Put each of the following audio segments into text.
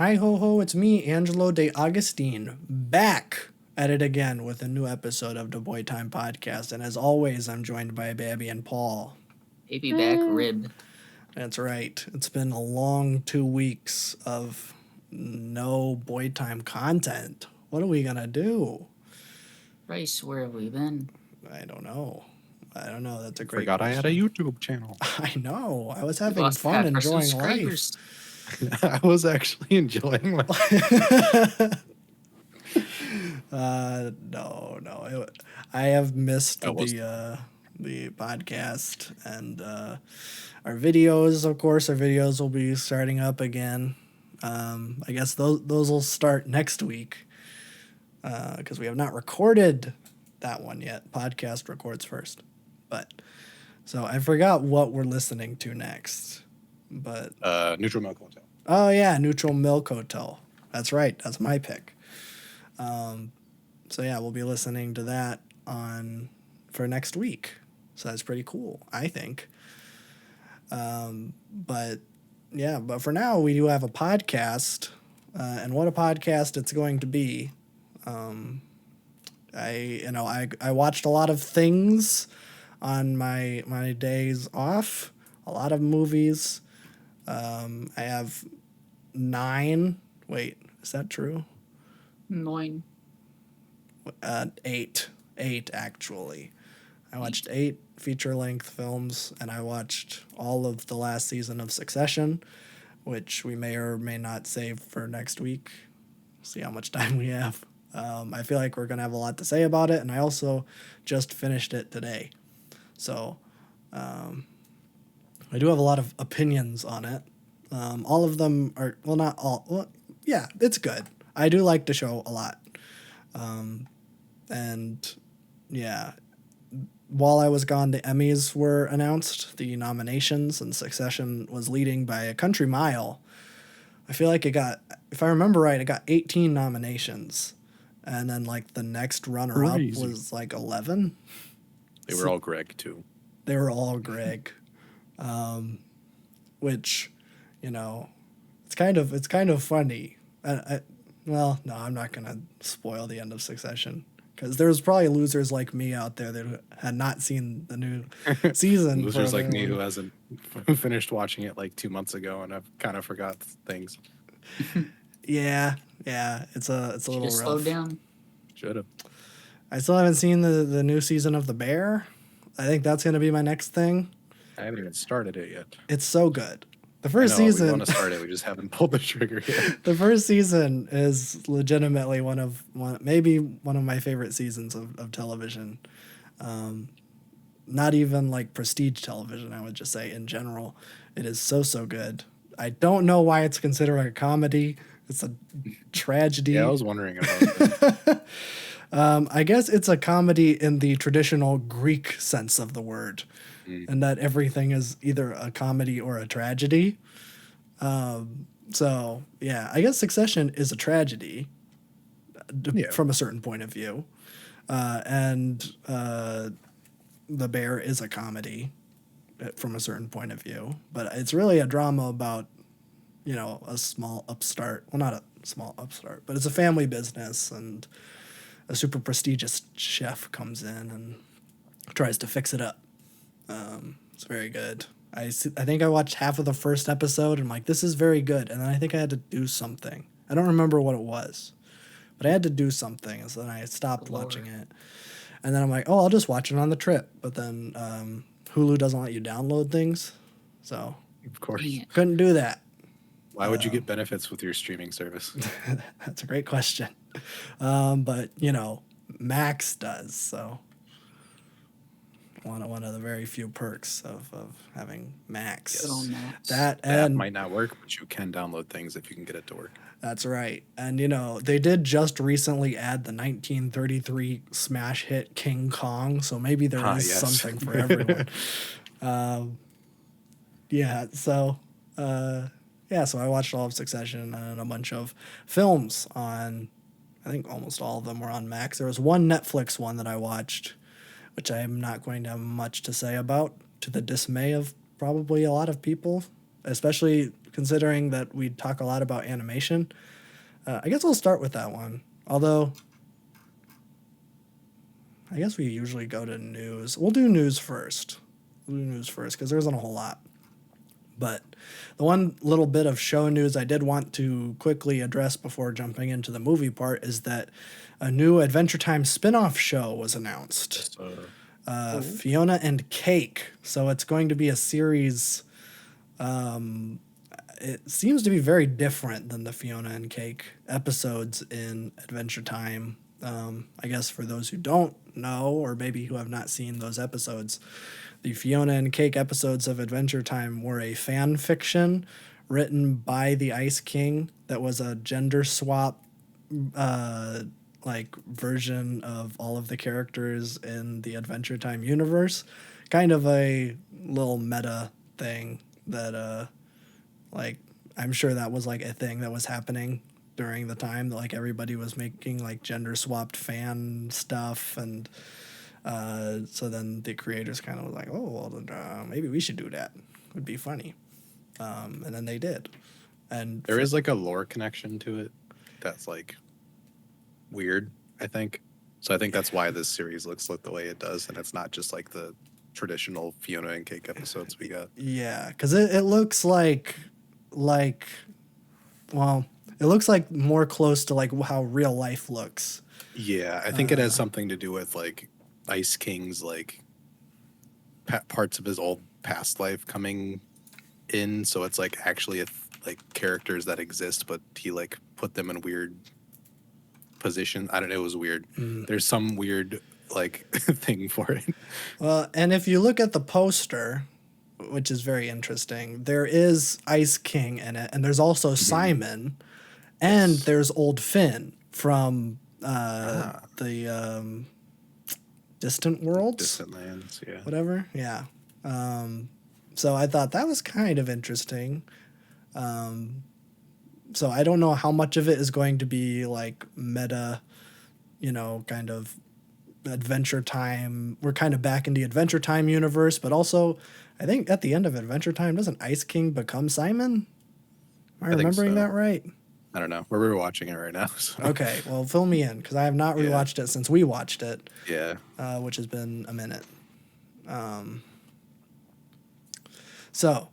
Hi ho ho, it's me, Angelo De Augustine, back at it again with a new episode of the Boy Time Podcast. And as always, I'm joined by Babby and Paul. Baby back rib. That's right. It's been a long 2 weeks of no Boy Time content. What are we gonna do? Rice, where have we been? I don't know. That's a great Forgot question. I had a YouTube channel. I know. I was We having lost fun half our enjoying life. subscribers. I was actually enjoying life. No. I have missed That was- the podcast and our videos. Of course, our videos will be starting up again. I guess those will start next week because we have not recorded that one yet. Podcast records first, but so I forgot what we're listening to next. But Neutral Milk Hotel. oh yeah, Neutral Milk Hotel. That's right. That's my pick. So yeah, we'll be listening to that for next week. So that's pretty cool, I think. But for now we do have a podcast, and what a podcast it's going to be. I watched a lot of things on my days off, a lot of movies. I have 9. Wait, is that true? 9. 8 actually. I watched 8 feature-length films, and I watched all of the last season of Succession, which we may or may not save for next week. See how much time we have. I feel like we're going to have a lot to say about it, and I also just finished it today. So I do have a lot of opinions on it. All of them are, well, not all. Well, yeah, it's good. I do like the show a lot. And yeah, while I was gone, the Emmys were announced, the nominations, and Succession was leading by a country mile. I feel like if I remember right, it got 18 nominations. And then like the next runner-up was like 11. They were all Greg too. They were all Greg. Which, it's kind of funny. Well, no, I'm not gonna spoil the end of Succession because there's probably losers like me out there that had not seen the new season. Losers like me who hasn't finished watching it like 2 months ago, and I've kind of forgot things. Yeah, it's a little rough. Slow down. Should have. I still haven't seen the new season of The Bear. I think that's gonna be my next thing. I haven't even started it yet. It's so good. The first season. We want to start it. We just haven't pulled the trigger yet. The first season is legitimately maybe one of my favorite seasons of television. Not even like prestige television, I would just say in general. It is so good. I don't know why it's considered a comedy. It's a tragedy. Yeah, I was wondering about that. I guess it's a comedy in the traditional Greek sense of the word, and that everything is either a comedy or a tragedy. So, yeah, I guess Succession is a tragedy from a certain point of view. And The Bear is a comedy from a certain point of view. But it's really a drama about, a small upstart. Well, not a small upstart, but it's a family business, and a super prestigious chef comes in and tries to fix it up. It's very good. I think I watched half of the first episode and I'm like, this is very good. And then I think I had to do something. I don't remember what it was, but I had to do something. And so then I stopped watching it. And then I'm like, I'll just watch it on the trip. But then Hulu doesn't let you download things. So Of course. couldn't do that. Why would you get benefits with your streaming service? That's a great question. But, Max does. So one of the very few perks of having Max. Good on Max. That might not work, but you can download things if you can get it to work. That's right. And, they did just recently add the 1933 smash hit King Kong, so maybe there is something for everyone. So I watched all of Succession and a bunch of films on, I think almost all of them were on Max. There was one Netflix one that I watched, which I am not going to have much to say about, to the dismay of probably a lot of people, especially considering that we talk a lot about animation. I guess we'll start with that one. Although, I guess we usually go to news. We'll do news first. Because there isn't a whole lot. But the one little bit of show news I did want to quickly address before jumping into the movie part is that a new Adventure Time spin-off show was announced. Fiona and Cake. So it's going to be a series. It seems to be very different than the Fiona and Cake episodes in Adventure Time. I guess for those who don't know, or maybe who have not seen those episodes, the Fiona and Cake episodes of Adventure Time were a fan fiction written by the Ice King that was a gender swap like version of all of the characters in the Adventure Time universe. Kind of a little meta thing that like I'm sure that was like a thing that was happening during the time that like everybody was making like gender swapped fan stuff, and so then the creators kind of was like, oh well, maybe we should do that, would be funny, and then they did. And there is like a lore connection to it that's like weird, I think. So I think that's why this series looks like the way it does, and it's not just like the traditional Fiona and Cake episodes we got. Yeah, because it looks like well, it looks like more close to like how real life looks. Yeah, I think it has something to do with like Ice King's like parts of his old past life coming in, so it's like actually like characters that exist, but he like put them in weird position. I don't know, it was weird. There's some weird like thing for it. Well, and if you look at the poster, which is very interesting, there is Ice King in it, and there's also Simon, and there's Old Finn from the Distant Worlds, Distant Lands, yeah. whatever, yeah. So I thought that was kind of interesting. So I don't know how much of it is going to be like meta, kind of Adventure Time. We're kind of back in the Adventure Time universe, but also I think at the end of Adventure Time, doesn't Ice King become Simon? Am I remembering that right? I don't know. We're rewatching it right now. So. Okay, well, fill me in, because I have not rewatched it since we watched it. Yeah. Which has been a minute. So,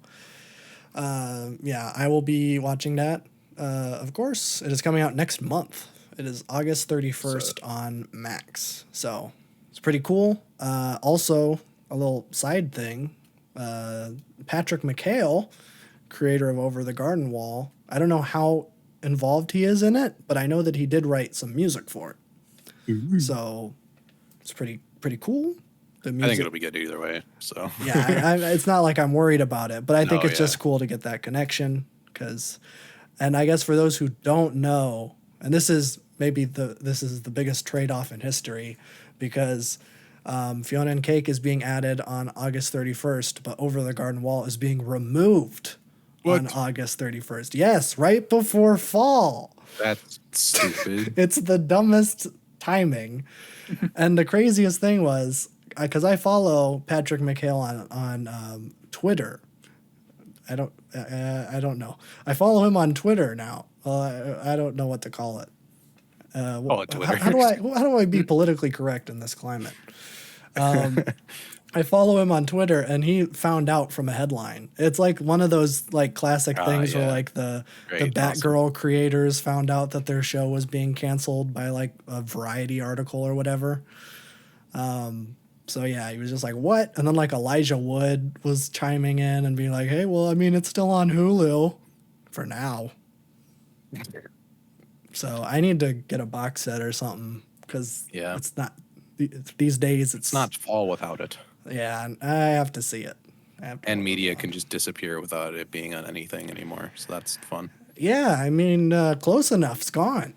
I will be watching that. Of course, it is coming out next month. It is August 31st on Max. So, it's pretty cool. Also, a little side thing. Patrick McHale, creator of Over the Garden Wall, I don't know how involved he is in it, but I know that he did write some music for it. Mm-hmm. So it's pretty cool. The music, I think it'll be good either way. So yeah, it's not like I'm worried about it, but I think it's just cool to get that connection. And I guess for those who don't know, and this is the biggest trade-off in history, because Fiona and Cake is being added on August 31st, but Over the Garden Wall is being removed on August 31st. Yes, right before fall. That's stupid. It's the dumbest timing. And the craziest thing was, because I follow Patrick McHale on Twitter. I don't know. I follow him on Twitter now. I don't know what to call it. Twitter. How do I be politically correct in this climate? I follow him on Twitter, and he found out from a headline. It's like one of those like classic things where like the Batgirl creators found out that their show was being canceled by like a Variety article or whatever. So yeah, he was just like, what? And then like Elijah Wood was chiming in and being like, hey, well, I mean, it's still on Hulu for now. So I need to get a box set or something, because it's not these days. It's not fall without it. Yeah, I have to see it. And media can just disappear without it being on anything anymore. So that's fun. Yeah, I mean, Close Enough's gone.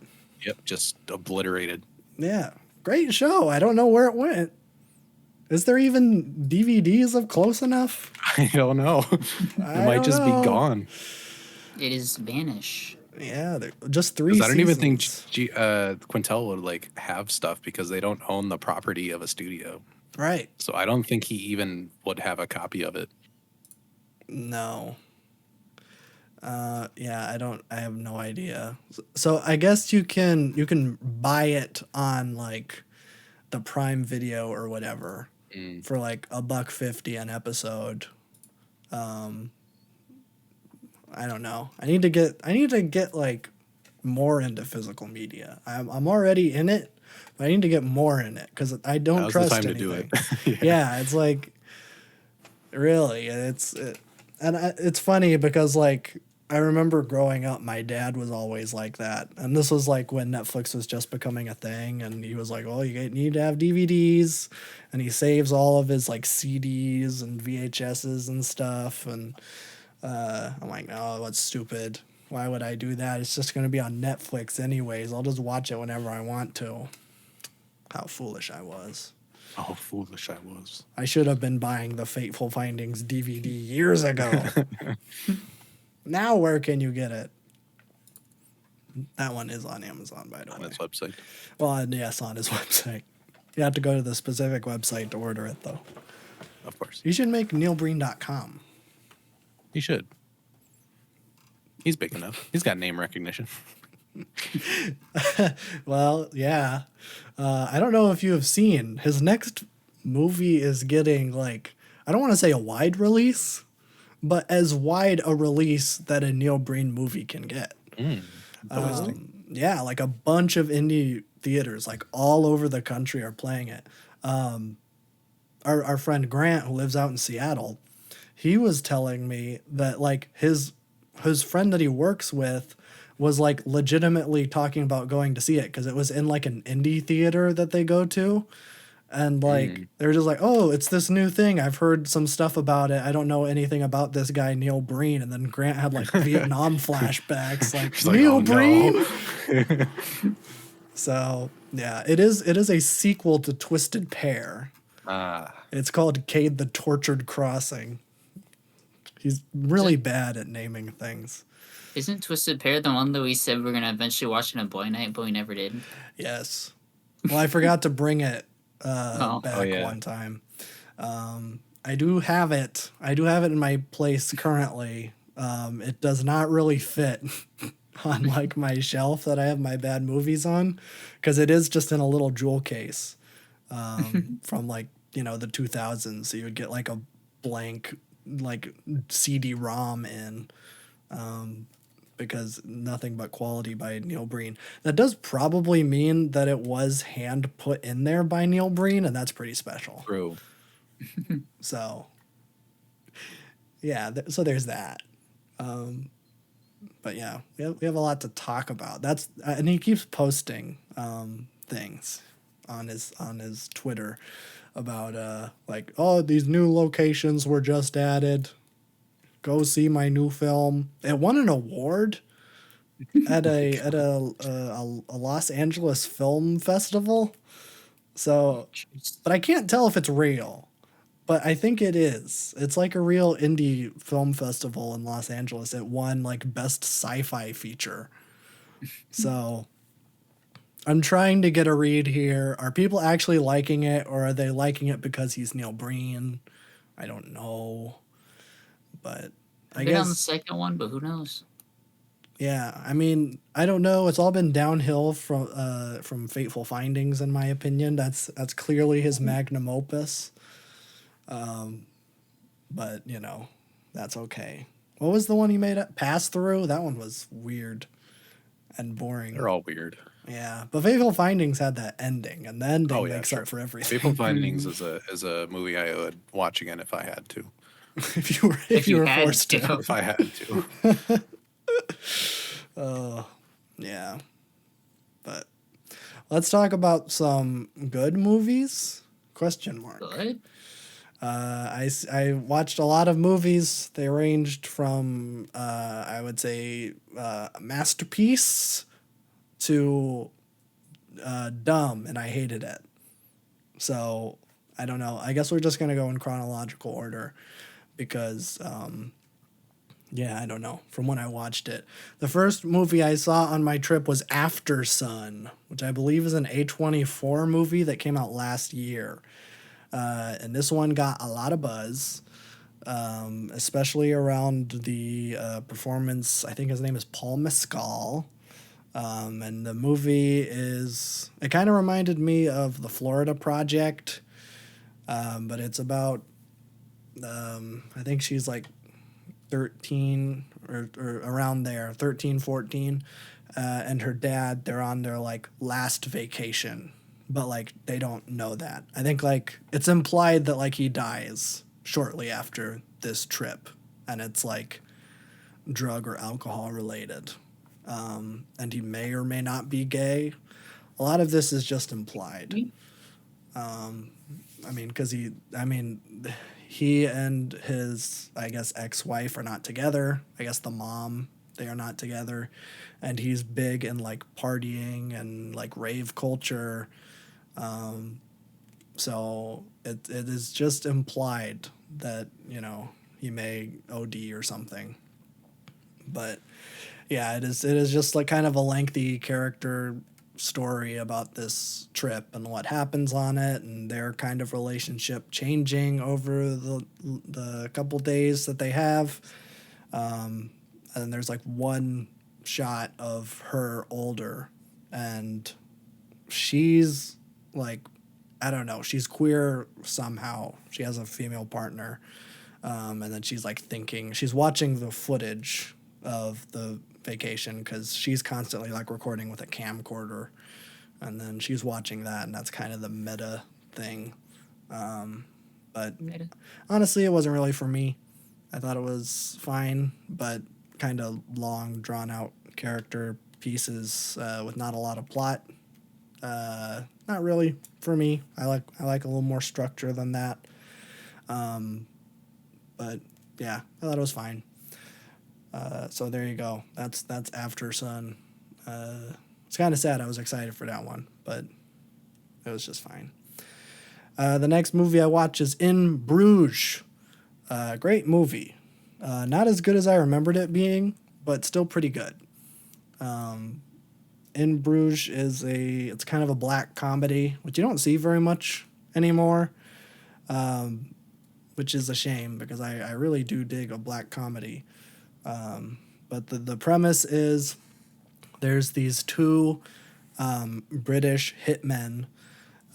Yep, just obliterated. Yeah, great show. I don't know where it went. Is there even DVDs of Close Enough? I don't know. It might just be gone. It is vanish. Yeah, just 3 seasons. I don't even think Quintel would like have stuff because they don't own the property of a studio. Right. So I don't think he even would have a copy of it. No. Yeah, I have no idea. So I guess you can buy it on like the Prime Video or whatever Mm. for like $1.50 an episode. I don't know. I need to get like more into physical media. I'm already in it, but I need to get more in it because I don't Now's the trust time to anything. do it. Yeah, it's like really it's funny because like I remember growing up, my dad was always like that, and this was like when Netflix was just becoming a thing, and he was like, "Oh, you need to have DVDs," and he saves all of his like CDs and VHSs and stuff, and I'm like, "No, that's stupid. Why would I do that? It's just going to be on Netflix anyways. I'll just watch it whenever I want to." How foolish I was. How foolish I was. I should have been buying the Fateful Findings DVD years ago. Now where can you get it? That one is on Amazon, by the On way. its website. Well, and yes, on his website. You have to go to the specific website to order it, though. Of course. You should make neilbreen.com. He should. He's big enough. He's got name recognition. Well, yeah. I don't know if you have seen his next movie is getting like, I don't want to say a wide release, but as wide a release that a Neil Breen movie can get. Interesting. Yeah, like a bunch of indie theaters, like all over the country, are playing it. Our friend Grant, who lives out in Seattle, he was telling me that like his friend that he works with was like legitimately talking about going to see it because it was in like an indie theater that they go to. And like they're just like, oh, it's this new thing. I've heard some stuff about it. I don't know anything about this guy Neil Breen. And then Grant had like Vietnam flashbacks, like She's like, Neil "Oh, Breen. no." So yeah, it is a sequel to Twisted Pair. It's called Cade the Tortured Crossing. He's really bad at naming things. Isn't Twisted Pair the one that we said we're gonna eventually watch on a boy night, but we never did? Yes. Well, I forgot to bring it back yeah. one time. I do have it. I do have it in my place currently. It does not really fit on like my shelf that I have my bad movies on, because it is just in a little jewel case from like the 2000s. So you would get like a blank like CD-ROM in. Because nothing but quality by Neil Breen. That does probably mean that it was hand put in there by Neil Breen, and that's pretty special. True. So, yeah, so there's that. But yeah, we have a lot to talk about. That's and he keeps posting things on his Twitter about like, oh, these new locations were just added. Go see my new film. It won an award at a Los Angeles film festival. So, but I can't tell if it's real. But I think it is. It's like a real indie film festival in Los Angeles. It won like best sci-fi feature. So I'm trying to get a read here. Are people actually liking it, or are they liking it because he's Neil Breen? I don't know. But I guess on the second one, but who knows? Yeah, I mean, I don't know. It's all been downhill from Fateful Findings, in my opinion. That's clearly his magnum opus. But that's okay. What was the one he made up? Pass Through? That one was weird and boring. They're all weird. Yeah, but Fateful Findings had that ending, and the ending makes up for everything. Fateful Findings is a movie I would watch again if I had to. if you were forced to. If I had to. Oh, yeah. But let's talk about some good movies? Question mark. Good. I watched a lot of movies. They ranged from I would say masterpiece to dumb, and I hated it. So I don't know. I guess we're just gonna go in chronological order because I don't know from when I watched it. The first movie I saw on my trip was After Sun, which I believe is an A24 movie that came out last year. And this one got a lot of buzz. especially around the performance. I think his name is Paul Mescal. And the movie it kind of reminded me of the Florida Project, but it's about, I think she's like 13 or around there, 13, 14. And her dad, they're on their like last vacation, but like they don't know that. I think like it's implied that like he dies shortly after this trip, and it's like drug or alcohol related. And he may or may not be gay. A lot of this is just implied. I mean, because he and his, I guess, ex-wife are not together. I guess the mom, they are not together. And he's big in like partying and like rave culture. So it is just implied that, he may OD or something. But yeah, it is just like kind of a lengthy character story about this trip and what happens on it, and their kind of relationship changing over the couple days that they have. And there's like one shot of her older, and she's like, I don't know, she's queer somehow. She has a female partner. And then she's like she's watching the footage of the vacation because she's constantly like recording with a camcorder, and then she's watching that, and that's kind of the meta thing. But honestly, it wasn't really for me. I thought it was fine, but kind of long, drawn out character pieces with not a lot of plot. Not really for me. I like a little more structure than that. But yeah, I thought it was fine. So there you go. That's After Sun. It's kind of sad. I was excited for that one, but it was just fine. The next movie I watched is In Bruges. Great movie. Not as good as I remembered it being, but still pretty good. In Bruges it's kind of a black comedy, which you don't see very much anymore, which is a shame because I really do dig a black comedy. But the premise is there's these two British hitmen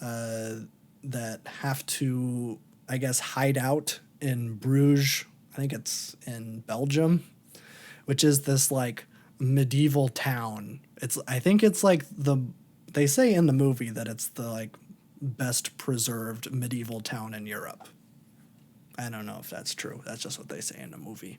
that have to, I guess, hide out in Bruges. I think it's in Belgium, which is this like medieval town. I think it's like they say in the movie that it's the like best preserved medieval town in Europe. I don't know if that's true. That's just what they say in the movie.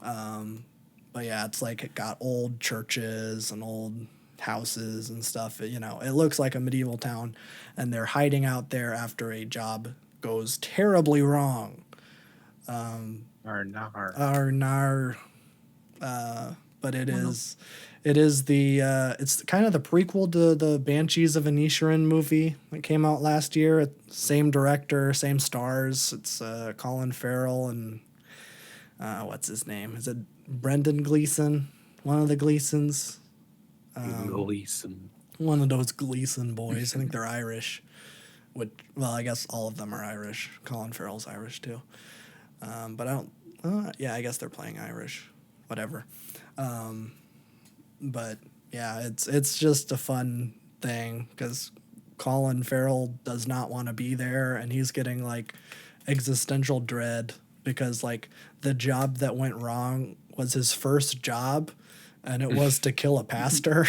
But yeah, it's like it got old churches and old houses and stuff. It looks like a medieval town, and they're hiding out there after a job goes terribly wrong. Arnar. But it's kind of the prequel to the Banshees of Inisherin movie that came out last year. Same director, same stars. It's Colin Farrell and what's his name? Is it Brendan Gleeson? One of the Gleesons. Gleeson. One of those Gleeson boys. I think they're Irish. I guess all of them are Irish. Colin Farrell's Irish too. But I don't. Yeah, I guess they're playing Irish. Whatever. But yeah, it's just a fun thing because Colin Farrell does not want to be there, and he's getting like existential dread because like the job that went wrong was his first job, and it was to kill a pastor.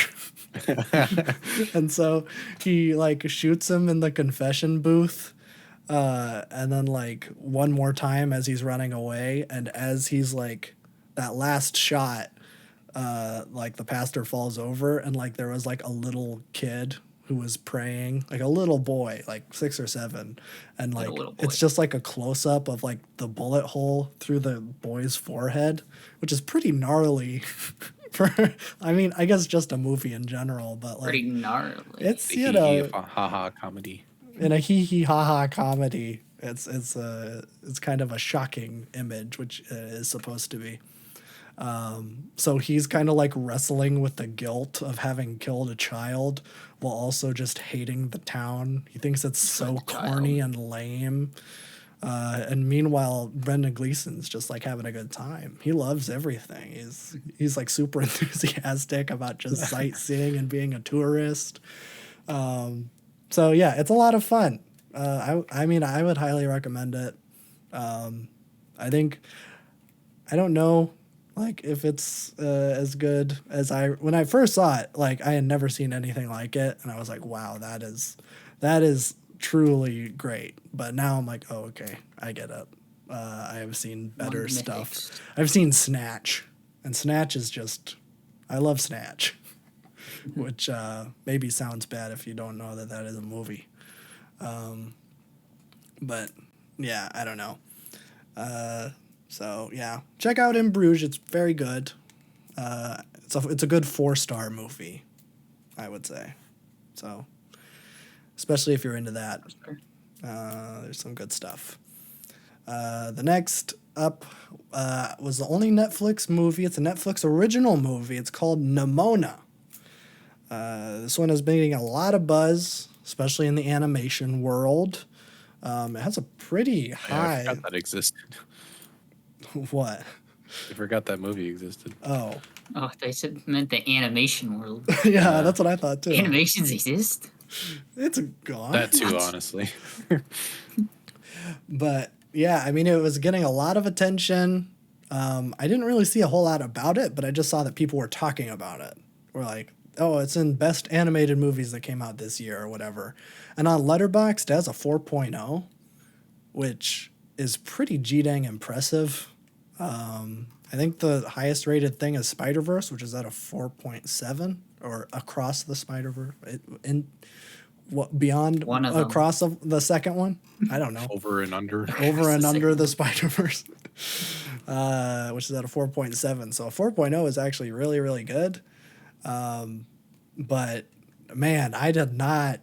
And so he like shoots him in the confession booth. And then like one more time as he's running away, and as he's like that last shot, like the pastor falls over, and like there was like a little kid who was praying, like a little boy, like 6 or 7, and like it's just like a close up of like the bullet hole through the boy's forehead, which is pretty gnarly. I guess just a movie in general, but like pretty gnarly. It's haha comedy. In a hee hee ha ha comedy, it's kind of a shocking image, which it is supposed to be. So he's kind of like wrestling with the guilt of having killed a child while also just hating the town. He thinks it's so corny and lame. And meanwhile, Brendan Gleeson's just like having a good time. He loves everything. He's like super enthusiastic about just sightseeing and being a tourist. So yeah, it's a lot of fun. I mean, I would highly recommend it. I think I don't know like if it's as good as when I first saw it. Like I had never seen anything like it, and I was like, wow, that is truly great. But now I'm like, oh, okay, I get it. I have seen better One stuff. mythics. I've seen Snatch, and Snatch is just, I love Snatch, which maybe sounds bad if you don't know that is a movie. But yeah, I don't know. So yeah, check out In Bruges. It's very good. It's a good 4-star movie, I would say. So, especially if you're into that, there's some good stuff. The next up was the only Netflix movie. It's a Netflix original movie. It's called Nimona. This one has been getting a lot of buzz, especially in the animation world. It has a pretty high. I forgot that existed. What? I forgot that movie existed. Oh. Oh, they said meant the animation world. Yeah, that's what I thought too. Animations exist? It's gone. That too, honestly. But yeah, I mean, it was getting a lot of attention. I didn't really see a whole lot about it, but I just saw that people were talking about it. We're like, oh, it's in best animated movies that came out this year or whatever. And on Letterboxd, it has a 4.0, which is pretty G-dang impressive. I think the highest rated thing is Spider-Verse, which is at a 4.7, or Across the Spider-Verse. Beyond One of them. across the second one? I don't know. Over and under. Over and the under second the Spider-Verse, which is at a 4.7. So a 4.0 is actually really, really good. But man, I did not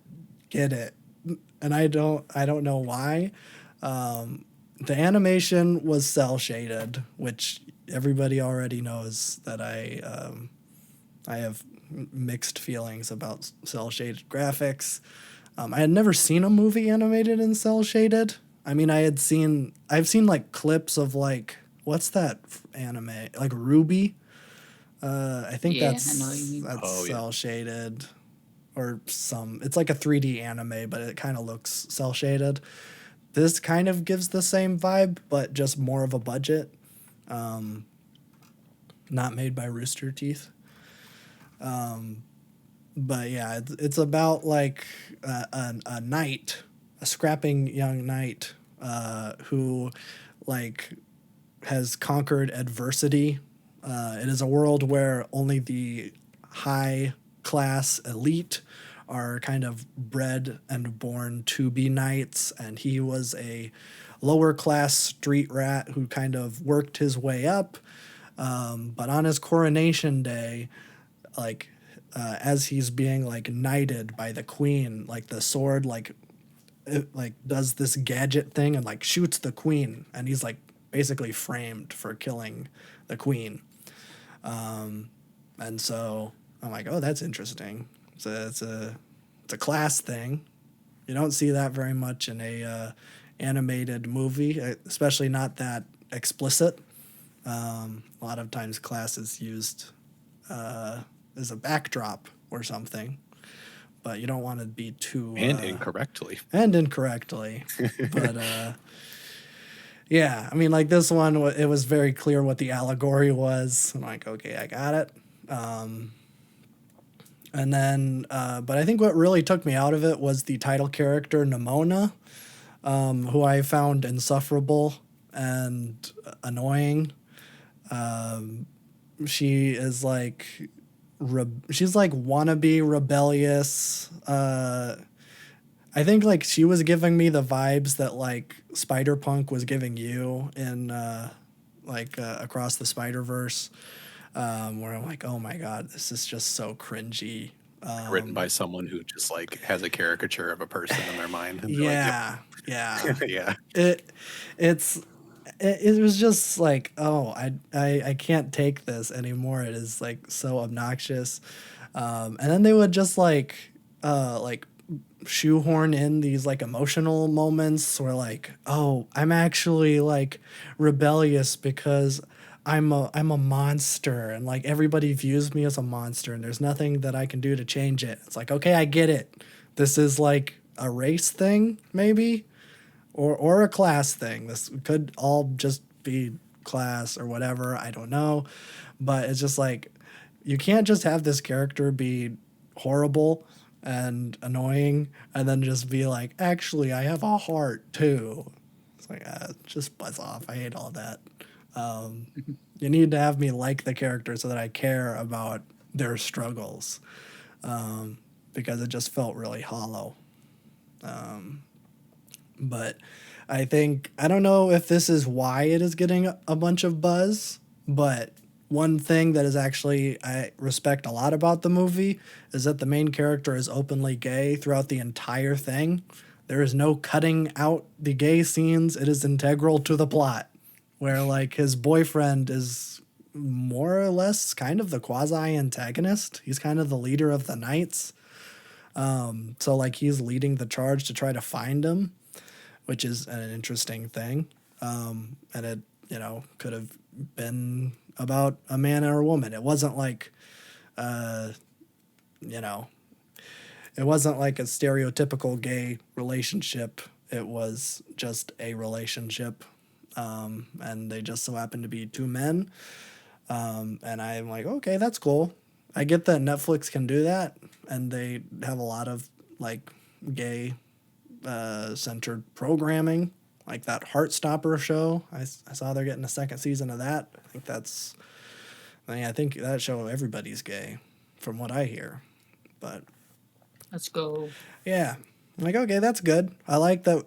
get it. And I don't know why. The animation was cell shaded, which everybody already knows that I have mixed feelings about cell shaded graphics. I had never seen a movie animated in cell shaded. I mean, I've seen like clips of like, what's that anime? Like Ruby. I think Yeah, that's I know what you mean. cell shaded, or it's like a 3D anime, but it kind of looks cell shaded. This kind of gives the same vibe, but just more of a budget. Not made by Rooster Teeth. But yeah, it's about like a knight, a scrapping young knight who like has conquered adversity. It is a world where only the high class elite are kind of bred and born to be knights, and he was a lower class street rat who kind of worked his way up. But on his coronation day, like as he's being like knighted by the queen, like the sword it like does this gadget thing and like shoots the queen, and he's like basically framed for killing the queen. And so I'm like, oh, that's interesting. It's a class thing. You don't see that very much in a animated movie, especially not that explicit. A lot of times class is used as a backdrop or something, but you don't want to be too And incorrectly. But yeah, I mean, like this one, it was very clear what the allegory was. I'm like, okay, I got it. And then, but I think what really took me out of it was the title character, Nimona, who I found insufferable and annoying. She is like, she's like wannabe rebellious. I think like she was giving me the vibes that like Spider-Punk was giving you in Across the Spider-Verse. Where I'm like, oh my God, this is just so cringy. Written by someone who just like has a caricature of a person in their mind. And yeah, like, yeah, yeah. It was just like, oh, I can't take this anymore. It is like so obnoxious. And then they would just like shoehorn in these like emotional moments where like, oh, I'm actually like rebellious because I'm a monster and like everybody views me as a monster and there's nothing that I can do to change it. It's like, okay, I get it. This is like a race thing maybe or a class thing. This could all just be class or whatever, I don't know. But it's just like you can't just have this character be horrible and annoying and then just be like, actually, I have a heart too. It's like, just buzz off. I hate all that. You need to have me like the character so that I care about their struggles, because it just felt really hollow. But I don't know if this is why it is getting a bunch of buzz, but one thing that is actually I respect a lot about the movie is that the main character is openly gay throughout the entire thing. There is no cutting out the gay scenes. It is integral to the plot. Where like his boyfriend is more or less kind of the quasi antagonist. He's kind of the leader of the knights. So like he's leading the charge to try to find him, which is an interesting thing. And it, could have been about a man or a woman. It wasn't like, you know, it wasn't like a stereotypical gay relationship. It was just a relationship. And they just so happened to be two men. And I'm like, okay, that's cool. I get that Netflix can do that. And they have a lot of like gay centered programming, like that Heartstopper show. I saw they're getting a second season of that. I think that show everybody's gay, from what I hear. But Let's go. yeah, I'm like, okay, that's good. I like that.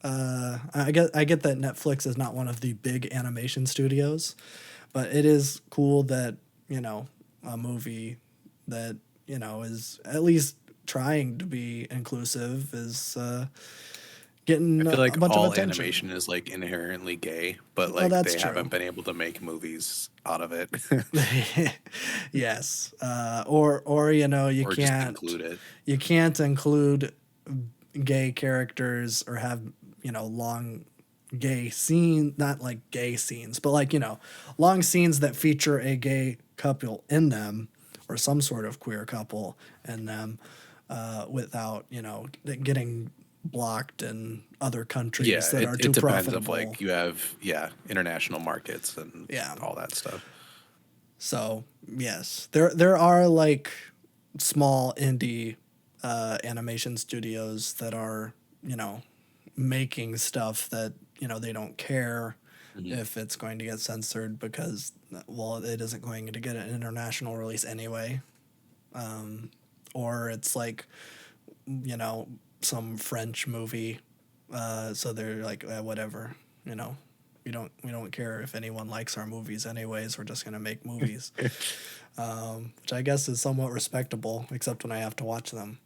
I get that Netflix is not one of the big animation studios, but it is cool that a movie that is at least trying to be inclusive is getting I feel like a bunch of all attention. animation is like inherently gay, but Well, like that's they true. haven't been able to make movies out of it. Yes, or you Or just include it. you can't include gay characters or have long gay scene, not like gay scenes, but like long scenes that feature a gay couple in them or some sort of queer couple in them, without getting blocked in other countries Yeah, that are it too depends profitable. if like you have international markets and Yeah. all that stuff. So yes, there are like small indie animation studios that are making stuff that they don't care if it's going to get censored because it isn't going to get an international release anyway, or it's like some French movie, so they're like whatever we don't care if anyone likes our movies anyways. We're just gonna make movies, which I guess is somewhat respectable, except when I have to watch them.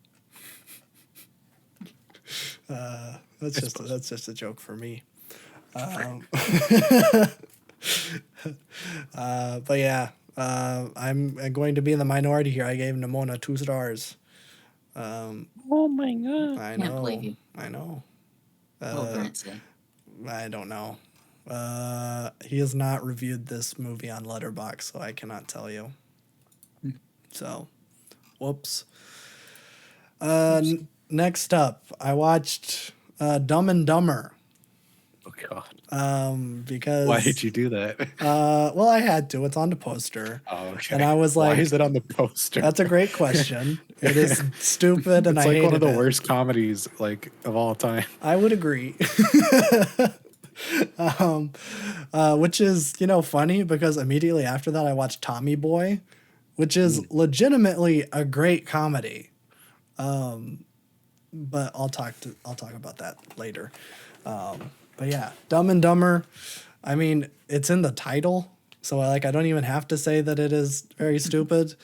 That's just a joke for me. But yeah, I'm going to be in the minority here. I gave Nimona 2 stars. Oh my god! I Can't believe know. you. I know. What will Grant say? I don't know. He has not reviewed this movie on Letterboxd, so I cannot tell you. So, whoops. Next up, I watched Dumb and Dumber. Oh god! Because Why did you do that? well, I had to. It's on the poster. Oh, okay. And I was like, why is it on the poster? That's a great question. It is stupid, and it's I like hated one of the it. worst comedies like of all time. I would agree. Which is funny because immediately after that I watched Tommy Boy, which is legitimately a great comedy. But I'll talk about that later. But yeah, Dumb and Dumber. I mean, it's in the title, so I don't even have to say that it is very stupid.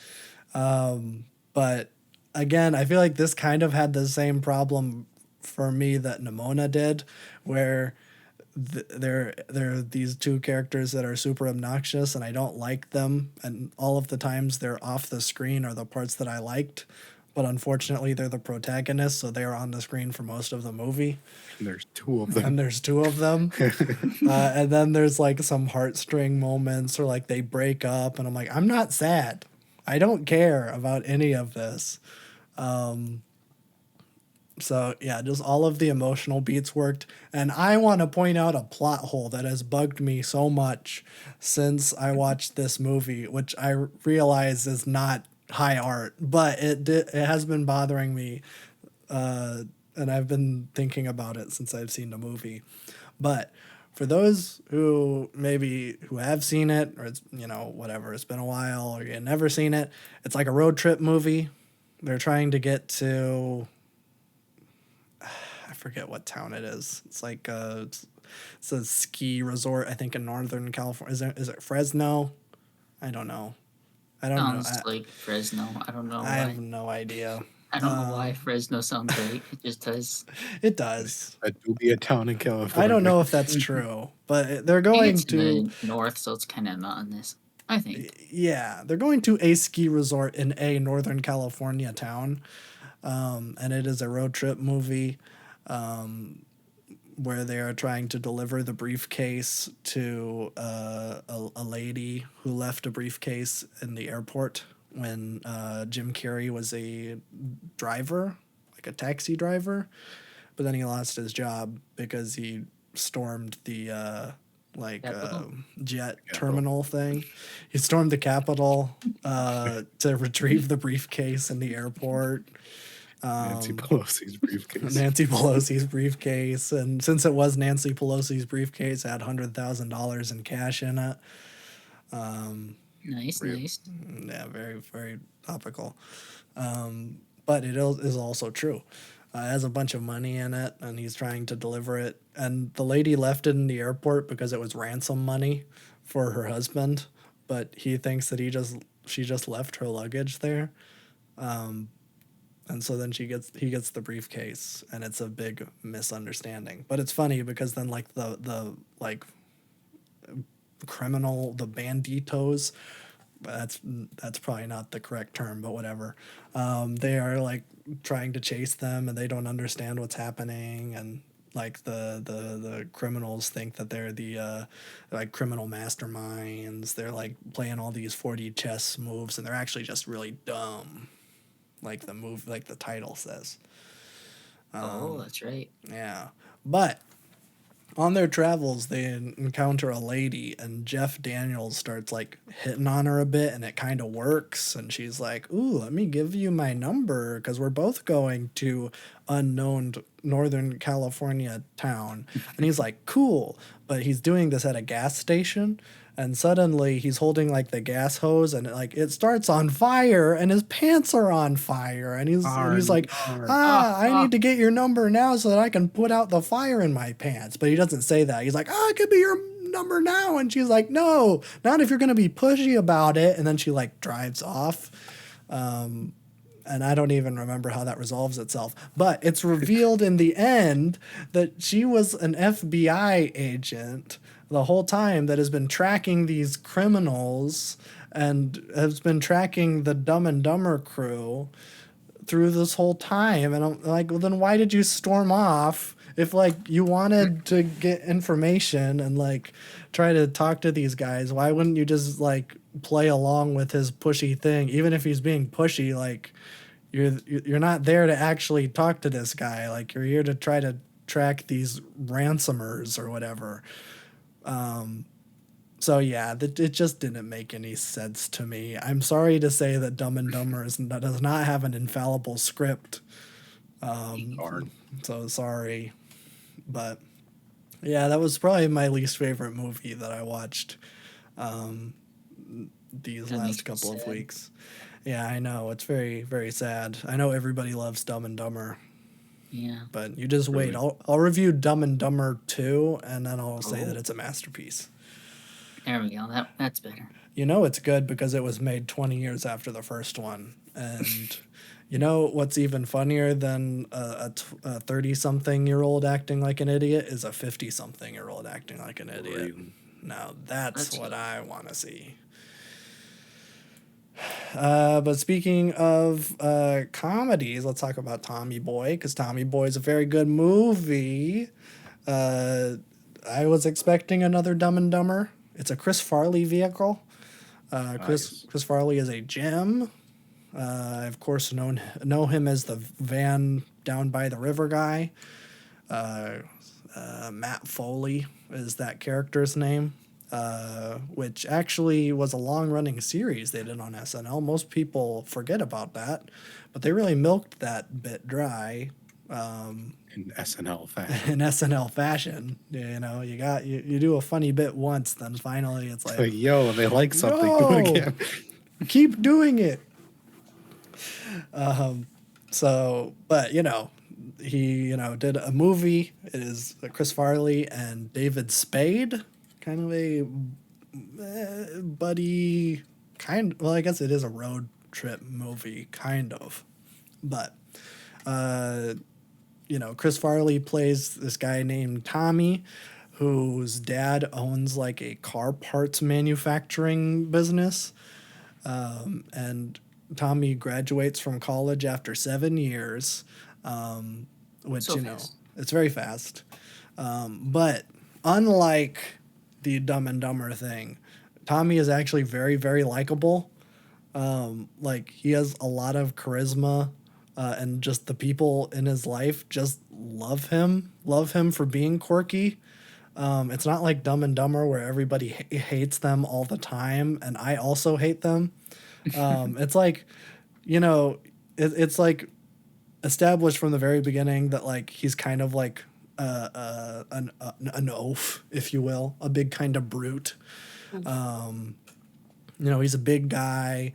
But again, I feel like this kind of had the same problem for me that Nimona did, where there are these two characters that are super obnoxious, and I don't like them, and all of the times they're off the screen are the parts that I liked. but unfortunately they're the protagonists, so they're on the screen for most of the movie. And there's two of them. And there's two of them. And then there's like some heartstring moments, or like they break up, and I'm like, I'm not sad. I don't care about any of this. So yeah, just all of the emotional beats worked. And I want to point out a plot hole that has bugged me so much since I watched this movie, which I realize is not high art, but it has been bothering me, and I've been thinking about it since I've seen the movie. But for those who have seen it, or it's, whatever, it's been a while, or you've never seen it, it's like a road trip movie. They're trying to get to, I forget what town it is. It's like it's a ski resort, I think, in Northern California. Is it Fresno? I don't know. Sounds like Fresno. I don't know why. I have no idea. I don't know why Fresno sounds right. It just does. It does. That do be a town in California. I don't know if that's true, but they're I think going it's to in the north, so it's kind of mountainous. I think. Yeah, they're going to a ski resort in a Northern California town, and it is a road trip movie, where they are trying to deliver the briefcase to a lady who left a briefcase in the airport when Jim Carrey was a driver, like a taxi driver, but then he lost his job because he stormed the jet terminal thing. He stormed the Capitol to retrieve the briefcase in the airport. Nancy Pelosi's briefcase. Nancy Pelosi's briefcase, and since it was Nancy Pelosi's briefcase, it had $100,000 in cash in it. Nice. Yeah, very, very topical. But it is also true. It has a bunch of money in it, and he's trying to deliver it. And the lady left it in the airport because it was ransom money for her husband, but he thinks that she just left her luggage there. And so then he gets the briefcase, and it's a big misunderstanding. But it's funny because then like the criminal, the banditos, that's probably not the correct term, but whatever. They are like trying to chase them, and they don't understand what's happening, and like the criminals think that they're the like criminal masterminds. They're like playing all these 4D chess moves, and they're actually just really dumb. Like the title says. That's right. Yeah. But on their travels, they encounter a lady, and Jeff Daniels starts like hitting on her a bit, and it kind of works. And she's like, "Ooh, let me give you my number because we're both going to unknown Northern California town." And he's like, "Cool," but he's doing this at a gas station. And suddenly he's holding like the gas hose, and it starts on fire, and his pants are on fire, and he's like, I need to get your number now so that I can put out the fire in my pants. But he doesn't say that. He's like, it could be your number now. And she's like, no, not if you're going to be pushy about it. And then she like drives off. And I don't even remember how that resolves itself. But it's revealed in the end that she was an FBI agent the whole time that has been tracking these criminals and has been tracking the Dumb and Dumber crew through this whole time. And I'm like, well, then why did you storm off if like you wanted to get information and like try to talk to these guys? Why wouldn't you just like play along with his pushy thing? Even if he's being pushy, like you're not there to actually talk to this guy. Like you're here to try to track these ransomers or whatever. So yeah, it just didn't make any sense to me. I'm sorry to say that Dumb and Dumber does not have an infallible script. So sorry, but yeah, that was probably my least favorite movie that I watched these last couple of weeks. Yeah, I know, it's very, very sad. I know everybody loves Dumb and Dumber. Yeah. But you just wait. I'll review Dumb and Dumber 2, and then I'll say that it's a masterpiece. There we go. That's better. You know it's good because it was made 20 years after the first one. And you know what's even funnier than a 30-something-year-old acting like an idiot is a 50-something-year-old acting like an idiot. Now that's what I want to see. But speaking of comedies, let's talk about Tommy Boy, because Tommy Boy is a very good movie. Uh, I was expecting another Dumb and Dumber. It's a Chris Farley vehicle. Nice. Chris Farley is a gem. I of course know him as the van down by the river guy. Matt Foley is that character's name, which actually was a long running series they did on SNL. Most people forget about that, but they really milked that bit dry. In SNL fashion. In SNL fashion, you do a funny bit once, then finally it's like, Like, yo, they like something. Do it "Yo, again. keep doing it." So, but he did a movie. It is Chris Farley and David Spade, kind of a buddy kind. Well, I guess it is a road trip movie, kind of, but Chris Farley plays this guy named Tommy, whose dad owns like a car parts manufacturing business, and Tommy graduates from college after 7 years, which So fast. it's very fast. But unlike the Dumb and Dumber thing, Tommy is actually very, very likable. Like he has a lot of charisma, and just the people in his life just love him for being quirky. It's not like Dumb and Dumber where everybody hates them all the time, and I also hate them. It's like, it's like established from the very beginning that like he's kind of like an oaf, if you will, a big kind of brute. He's a big guy.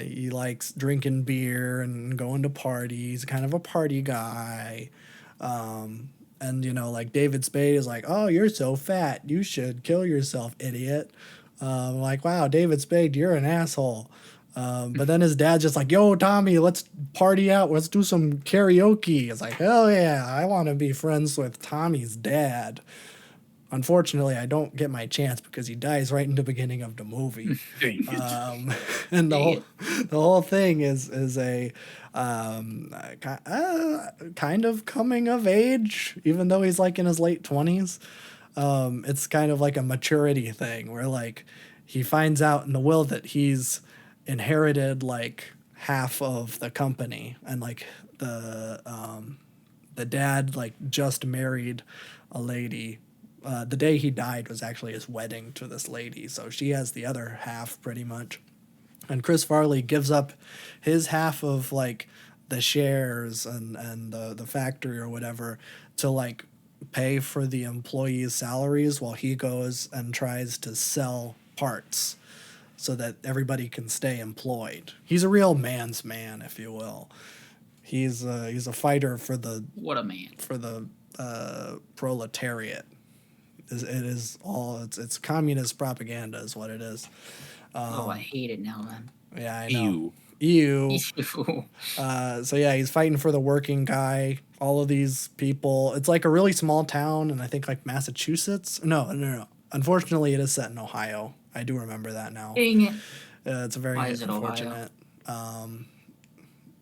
He likes drinking beer and going to parties, kind of a party guy. And like David Spade is like, "Oh, you're so fat. You should kill yourself, idiot." Like, wow, David Spade, you're an asshole. But then his dad's just like, "Yo, Tommy, let's party out. Let's do some karaoke." It's like, hell yeah, I want to be friends with Tommy's dad. Unfortunately, I don't get my chance because he dies right in the beginning of the movie. And the whole thing is a kind of coming of age, even though he's like in his late 20s. It's kind of like a maturity thing where like he finds out in the will that he's inherited like half of the company, and like the dad like just married a lady. The day he died was actually his wedding to this lady, so she has the other half pretty much. And Chris Farley gives up his half of like the shares and the factory or whatever to like pay for the employees' salaries while he goes and tries to sell parts so that everybody can stay employed. He's a real man's man, if you will. He's a fighter for the What a man. Proletariat. It is all it's communist propaganda is what it is. I hate it now, man. Yeah, I know. Ew. Ew. So yeah, he's fighting for the working guy. All of these people. It's like a really small town, and I think like Massachusetts. No. Unfortunately, it is set in Ohio. I do remember that now. Dang it. It's a very Why is it unfortunate.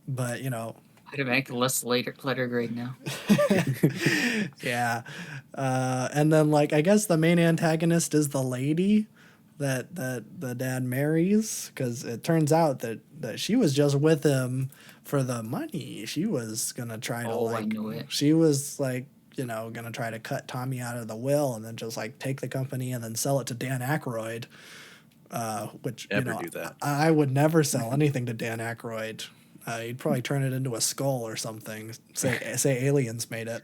But I'd have acted less letter grade now. yeah. And then like I guess the main antagonist is the lady that the dad marries, because it turns out that she was just with him for the money. She was gonna try to I knew it. she was like gonna try to cut Tommy out of the will and then just like take the company and then sell it to Dan Aykroyd. Which Never do that. I would never sell anything to Dan Aykroyd. He'd probably turn it into a skull or something. Say aliens made it.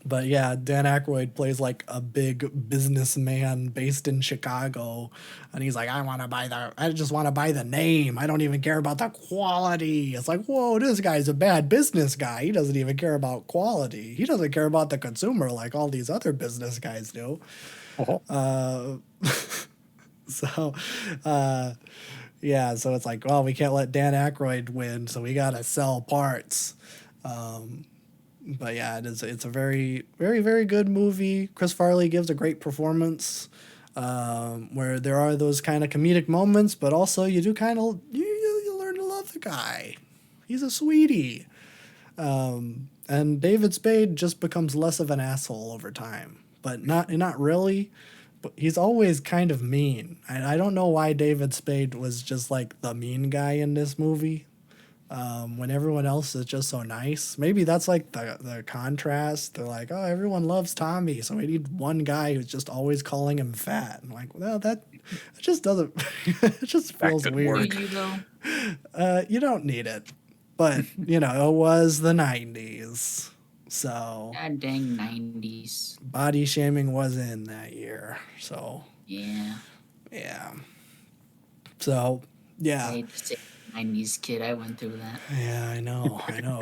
But yeah, Dan Aykroyd plays like a big businessman based in Chicago, and he's like, I just want to buy the name. I don't even care about the quality. It's like, whoa, this guy's a bad business guy. He doesn't even care about quality. He doesn't care about the consumer like all these other business guys do. So, yeah, so it's like, well, we can't let Dan Aykroyd win, so we gotta sell parts. But yeah, it's a very, very, very good movie. Chris Farley gives a great performance. where there are those kind of comedic moments, but also you do kind of you learn to love the guy. He's a sweetie. And David Spade just becomes less of an asshole over time, but not really. But he's always kind of mean. I don't know why David Spade was just like the mean guy in this movie, when everyone else is just so nice. Maybe that's like the contrast. They're like, oh, everyone loves Tommy, so we need one guy who's just always calling him fat. I'm like, well, that it just doesn't. It just feels could weird. Do you though? You don't need it, but it was the '90s, so God dang 90s. body shaming was in that year. So Yeah. yeah, so yeah. I hate to say 90s kid. I went through that. Yeah, I know.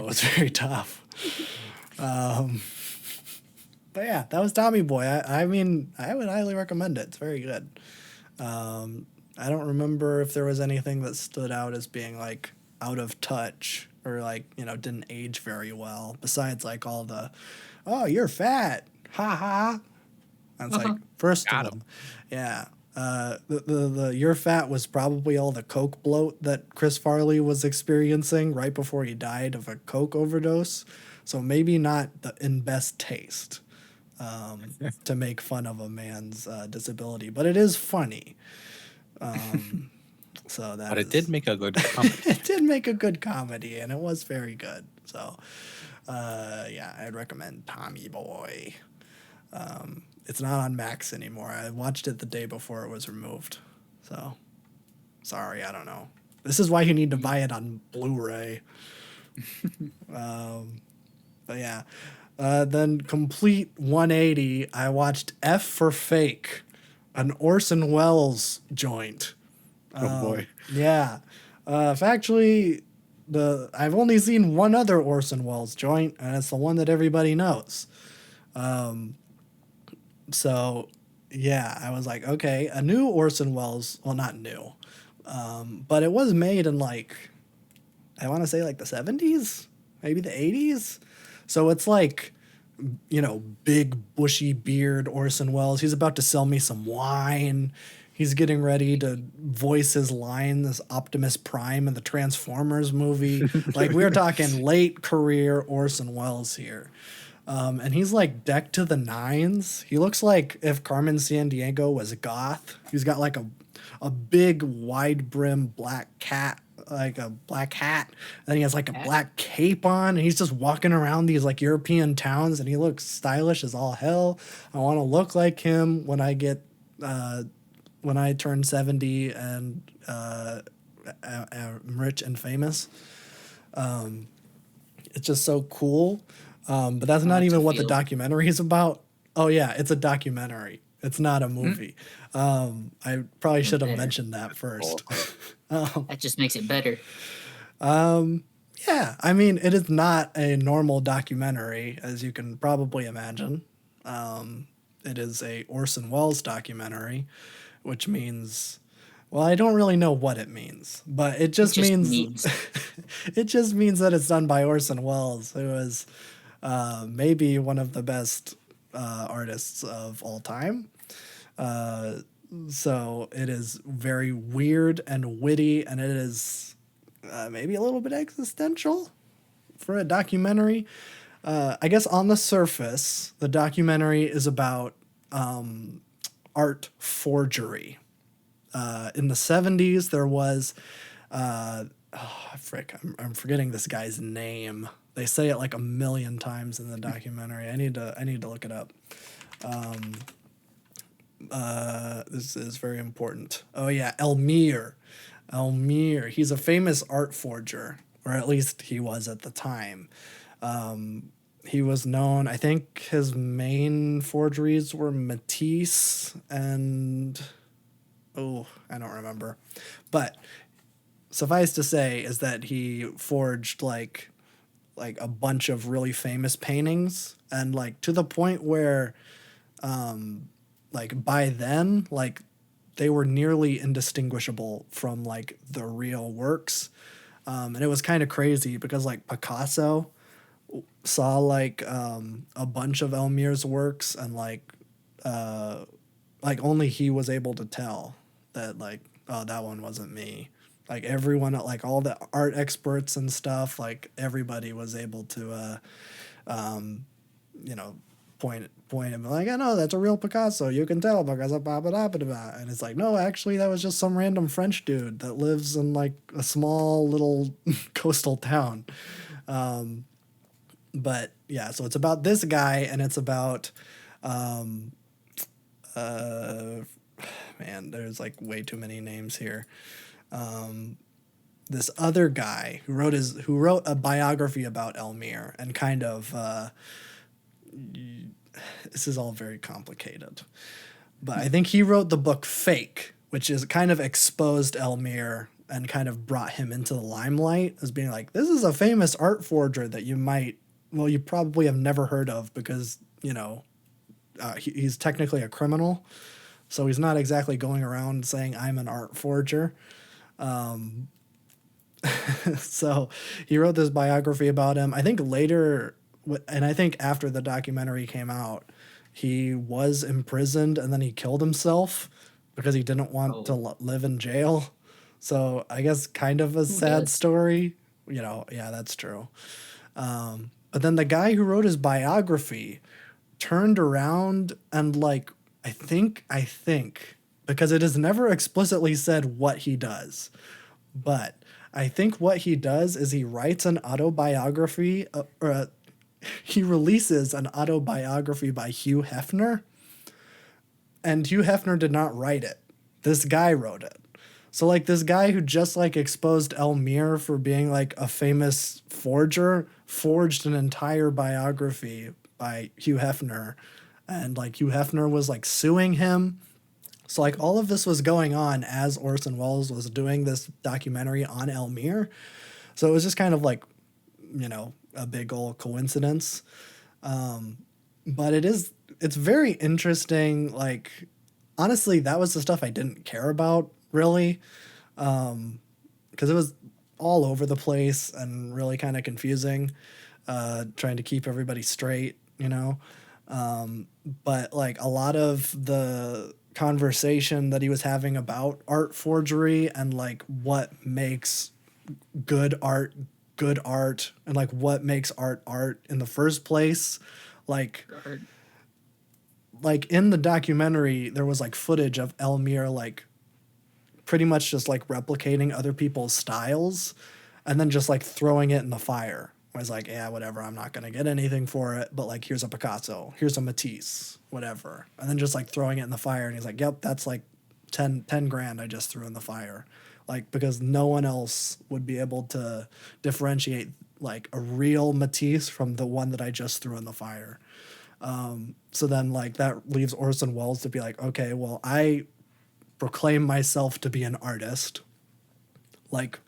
It's very tough. But yeah, that was Tommy Boy. I mean, I would highly recommend it. It's very good. I don't remember if there was anything that stood out as being like out of touch or like, didn't age very well, besides like all the, oh, you're fat. Ha ha. That's like first Got of them. Yeah. The you're fat was probably all the Coke bloat that Chris Farley was experiencing right before he died of a Coke overdose. So maybe not in best taste, to make fun of a man's disability, but it is funny. So that. But it did make a good comedy. It did make a good comedy, and it was very good. So, yeah, I'd recommend Tommy Boy. It's not on Max anymore. I watched it the day before it was removed. So, sorry, I don't know. This is why you need to buy it on Blu-ray. But yeah. Then complete 180, I watched F for Fake, an Orson Welles joint. Oh boy. Yeah. Factually, I've only seen one other Orson Welles joint, and it's the one that everybody knows. So, yeah, I was like, okay, a new Orson Welles, well, not new, but it was made in like, I want to say like the 70s, maybe the 80s. So it's like, big bushy beard Orson Welles. He's about to sell me some wine. He's getting ready to voice his line as Optimus Prime in the Transformers movie. Like, we're talking late career Orson Welles here. And he's like decked to the nines. He looks like if Carmen Sandiego was goth. He's got like a big wide brim black hat, like a black hat. And then he has like a black cape on, and he's just walking around these like European towns, and he looks stylish as all hell. I want to look like him when I get when I turn 70 and am rich and famous. It's just so cool. But that's not even what the documentary is about. Oh yeah, it's a documentary. It's not a movie. I probably should have mentioned that first. That just makes it better. Yeah, I mean, it is not a normal documentary, as you can probably imagine. It is a Orson Welles documentary, which means, well, I don't really know what it means, but it just means it just means that it's done by Orson Welles, who is maybe one of the best artists of all time. So it is very weird and witty, and it is maybe a little bit existential for a documentary. I guess on the surface, the documentary is about art forgery. In the 70s, there was, I'm forgetting this guy's name. They say it like a million times in the documentary. I need to look it up. This is very important. Oh yeah, Elmire. He's a famous art forger, or at least he was at the time. He was known, I think his main forgeries were Matisse and, I don't remember. But suffice to say is that he forged like a bunch of really famous paintings, and like to the point where like by then, like they were nearly indistinguishable from like the real works. And it was kind of crazy because like Picasso saw like a bunch of Elmire's works and like like only he was able to tell that like, oh, that one wasn't me. Like everyone, like all the art experts and stuff, like everybody was able to you know, point him like, I know that's a real Picasso. You can tell because of blah blah blah blah blah. And it's like, no, actually, that was just some random French dude that lives in like a small little coastal town. But yeah, so it's about this guy, and it's about, uh, man, there's like way too many names here. This other guy who wrote a biography about Elmire and kind of this is all very complicated, but I think he wrote the book Fake, which is kind of exposed Elmire and kind of brought him into the limelight as being like, this is a famous art forger that you probably have never heard of because, you know, he's technically a criminal. So he's not exactly going around saying I'm an art forger. So he wrote this biography about him. I think later, and I think after the documentary came out, he was imprisoned and then he killed himself because he didn't want to live in jail. So I guess kind of a sad story. You know, yeah, that's true. But then the guy who wrote his biography turned around and like, I think, because it is never explicitly said what he does, but I think what he does is he writes an autobiography, he releases an autobiography by Hugh Hefner, and Hugh Hefner did not write it. This guy wrote it. So like this guy who just like exposed Elmire for being like a famous forger forged an entire biography by Hugh Hefner, and like Hugh Hefner was like suing him. So like all of this was going on as Orson Welles was doing this documentary on Elmire. So it was just kind of like, you know, a big old coincidence. But it's very interesting. Like, honestly, that was the stuff I didn't care about really. Because it was all over the place and really kind of confusing, trying to keep everybody straight, you know. But like a lot of the conversation that he was having about art forgery and like what makes good art and like what makes art in the first place, like in the documentary there was like footage of Elmire like pretty much just like replicating other people's styles and then just like throwing it in the fire. I was like, yeah, whatever, I'm not gonna get anything for it, but like here's a Picasso, here's a Matisse, whatever. And then just like throwing it in the fire, and he's like, yep, that's like 10 grand I just threw in the fire. Like, because no one else would be able to differentiate like a real Matisse from the one that I just threw in the fire. So then like that leaves Orson Welles to be like, okay, well, I proclaim myself to be an artist. Like,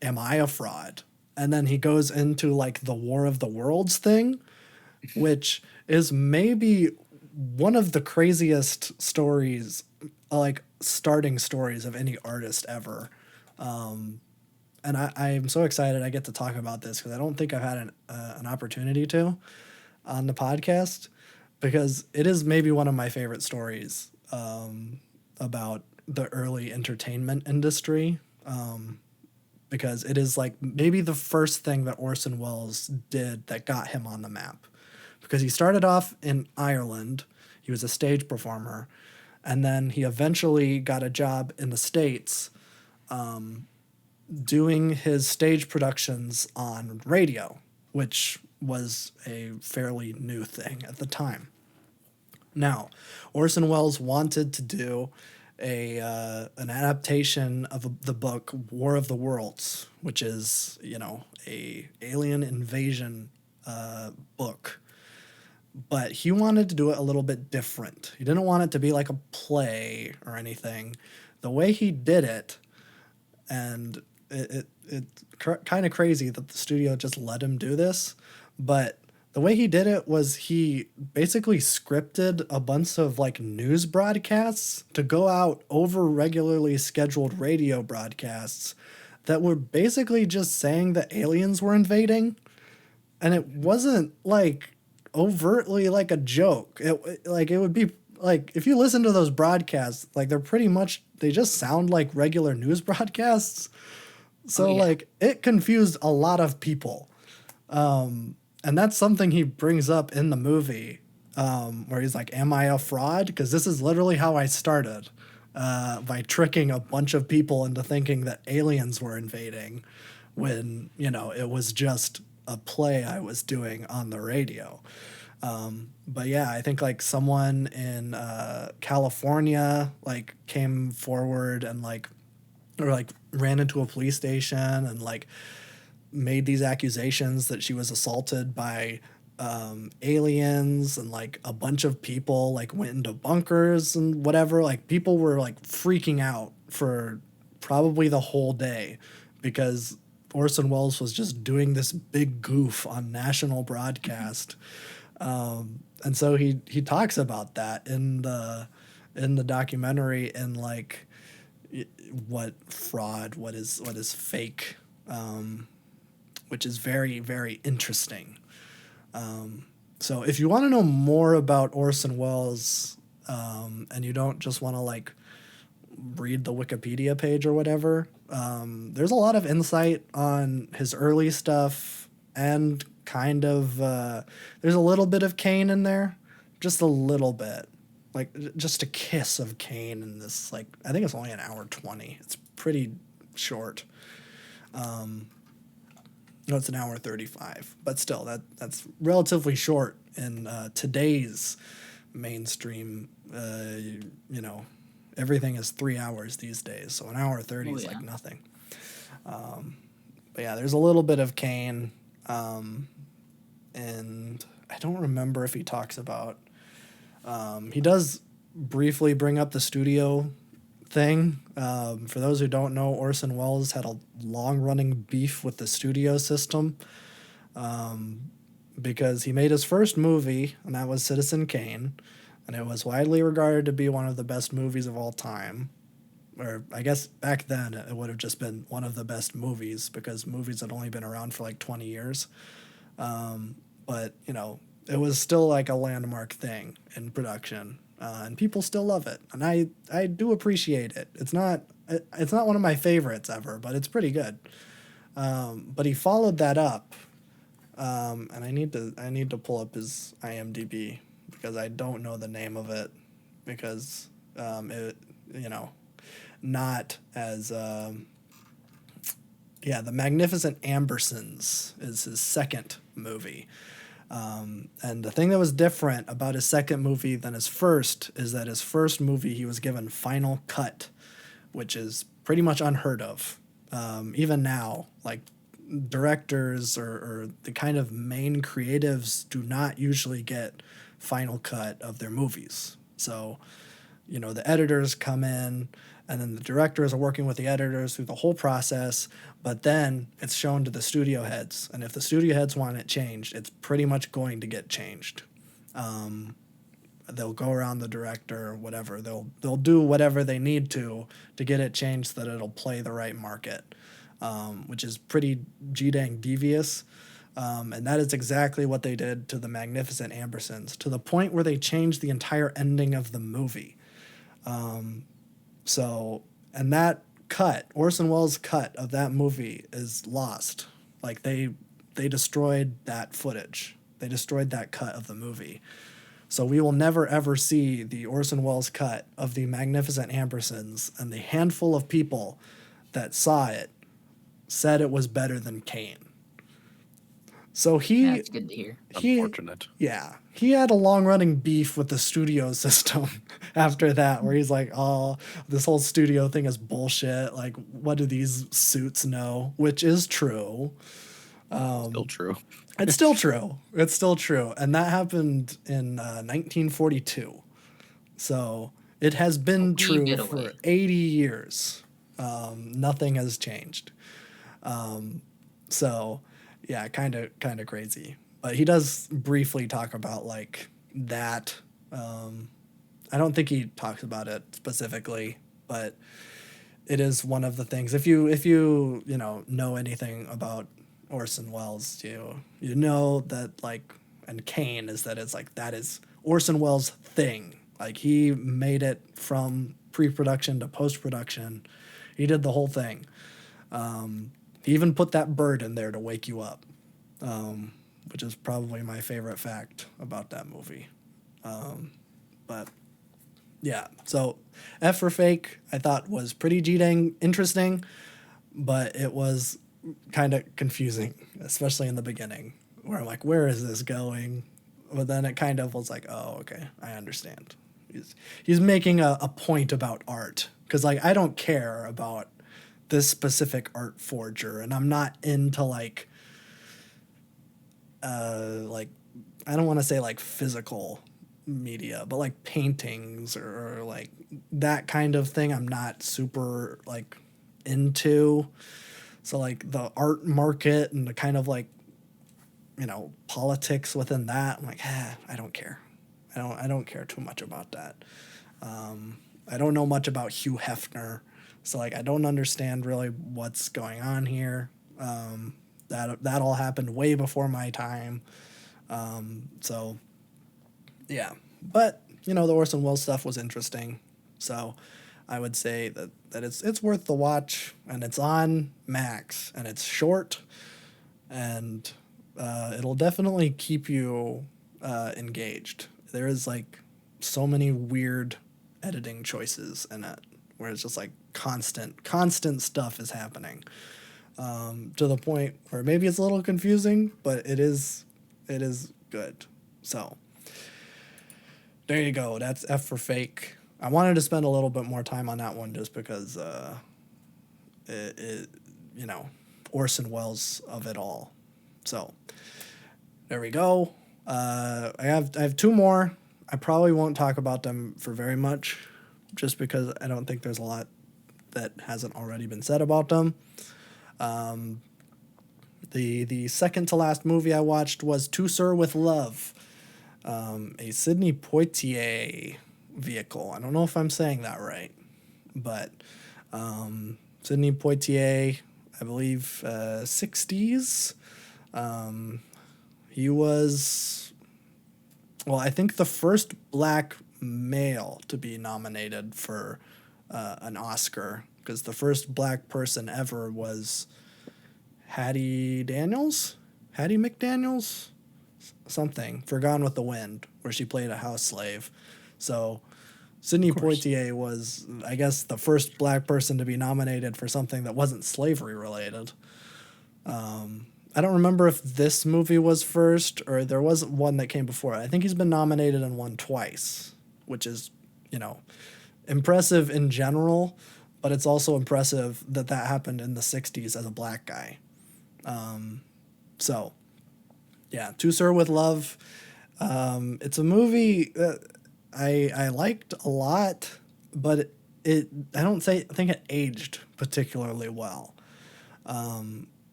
am I a fraud? And then he goes into like the War of the Worlds thing, which is maybe one of the craziest stories, like starting stories of any artist ever. And I'm so excited I get to talk about this because I don't think I've had an opportunity to on the podcast, because it is maybe one of my favorite stories about the early entertainment industry. Because it is like maybe the first thing that Orson Welles did that got him on the map. Because he started off in Ireland, he was a stage performer, and then he eventually got a job in the States doing his stage productions on radio, which was a fairly new thing at the time. Now, Orson Welles wanted to do an adaptation of the book War of the Worlds, which is, you know, a alien invasion book. But he wanted to do it a little bit different. He didn't want it to be like a play or anything. The way he did it, and it's kind of crazy that the studio just let him do this, but the way he did it was he basically scripted a bunch of like news broadcasts to go out over regularly scheduled radio broadcasts that were basically just saying that aliens were invading. And it wasn't like overtly like a joke. It would be like if you listen to those broadcasts, like they just sound like regular news broadcasts. So like it confused a lot of people. And that's something he brings up in the movie, where he's like, "Am I a fraud? Because this is literally how I started, by tricking a bunch of people into thinking that aliens were invading, when it was just a play I was doing on the radio." But yeah, I think like someone in California like came forward and like or like ran into a police station and like made these accusations that she was assaulted by aliens, and like a bunch of people like went into bunkers and whatever. Like people were like freaking out for probably the whole day because Orson Welles was just doing this big goof on national broadcast. And so he talks about that in the documentary, and like what fraud, what is fake, which is very, very interesting. So if you want to know more about Orson Welles, and you don't just want to like read the Wikipedia page or whatever, there's a lot of insight on his early stuff, and kind of there's a little bit of Kane in there, just a little bit, like just a kiss of Kane in this. Like I think it's only an hour 20. It's pretty short. No, it's an hour 35, but still, that's relatively short in today's mainstream. Everything is 3 hours these days, so an hour 30 is like nothing. But yeah, there's a little bit of Kane, and I don't remember if he talks about. He does briefly bring up the studio thing. For those who don't know, Orson Welles had a long-running beef with the studio system, because he made his first movie, and that was Citizen Kane, and it was widely regarded to be one of the best movies of all time. Or I guess back then it would have just been one of the best movies, because movies had only been around for like 20 years. But it was still like a landmark thing in production. And people still love it, and I do appreciate it. It's not one of my favorites ever, but it's pretty good. But he followed that up, and I need to pull up his IMDb, because I don't know the name of it, because it not as The Magnificent Ambersons is his second movie. And the thing that was different about his second movie than his first is that his first movie he was given final cut, which is pretty much unheard of. Even now, like directors or the kind of main creatives do not usually get final cut of their movies. So, the editors come in, and then the directors are working with the editors through the whole process, but then it's shown to the studio heads. And if the studio heads want it changed, it's pretty much going to get changed. They'll go around the director or whatever. They'll do whatever they need to get it changed so that it'll play the right market, which is pretty g-dang devious. And that is exactly what they did to The Magnificent Ambersons, to the point where they changed the entire ending of the movie. And that cut, Orson Welles' cut of that movie, is lost. Like they destroyed that footage. They destroyed that cut of the movie. So we will never ever see the Orson Welles cut of The Magnificent Ambersons, and the handful of people that saw it said it was better than Kane. So that's good to hear. Unfortunate. Yeah. He had a long-running beef with the studio system after that, where he's like, "Oh, this whole studio thing is bullshit. Like, what do these suits know?" Which is true. Still true. It's still true. It's still true. And that happened in 1942. So it has been true for 80 years. Nothing has changed. So, yeah, kind of crazy. But he does briefly talk about like that. I don't think he talks about it specifically, but it is one of the things. If you know anything about Orson Welles, you know that like, and Kane, is that it's like that is Orson Welles' thing. Like he made it from pre-production to post-production. He did the whole thing. He even put that bird in there to wake you up, which is probably my favorite fact about that movie. But yeah, so F for Fake I thought was pretty dang interesting, but it was kind of confusing, especially in the beginning, where I'm like, where is this going? But then it kind of was like, oh, okay, I understand. He's making a point about art, because like I don't care about this specific art forger, and I'm not into like I don't want to say like physical media, but like paintings or like that kind of thing I'm not super like into. So like the art market and the kind of like, you know, politics within that, I'm like, I don't care. I don't care too much about that. I don't know much about Hugh Hefner, so like I don't understand really what's going on here. That all happened way before my time. So yeah, but you know the Orson Welles stuff was interesting, so I would say that it's worth the watch, and it's on Max, and it's short, and it'll definitely keep you engaged. There is like so many weird editing choices in it, where it's just like constant stuff is happening, to the point where maybe it's a little confusing, but it is good. So there you go. That's F for Fake. I wanted to spend a little bit more time on that one just because you know, Orson Welles of it all. So there we go. I have two more. I probably won't talk about them for very much, just because I don't think there's a lot that hasn't already been said about them. The second to last movie I watched was To Sir with Love, a Sidney Poitier vehicle. I don't know if I'm saying that right, but Sidney Poitier, I believe, 60s. He was, well, I think the first black male to be nominated for an Oscar, because the first black person ever was Hattie McDaniels, something, for Gone with the Wind, where she played a house slave. So Sidney Poitier was, I guess, the first black person to be nominated for something that wasn't slavery related. I don't remember if this movie was first or there was one that came before it. I think he's been nominated and won twice, which is, you know, impressive in general, but it's also impressive that happened in the 60s as a black guy. So, yeah, To Sir with Love. It's a movie that I liked a lot, but I don't think it aged particularly well,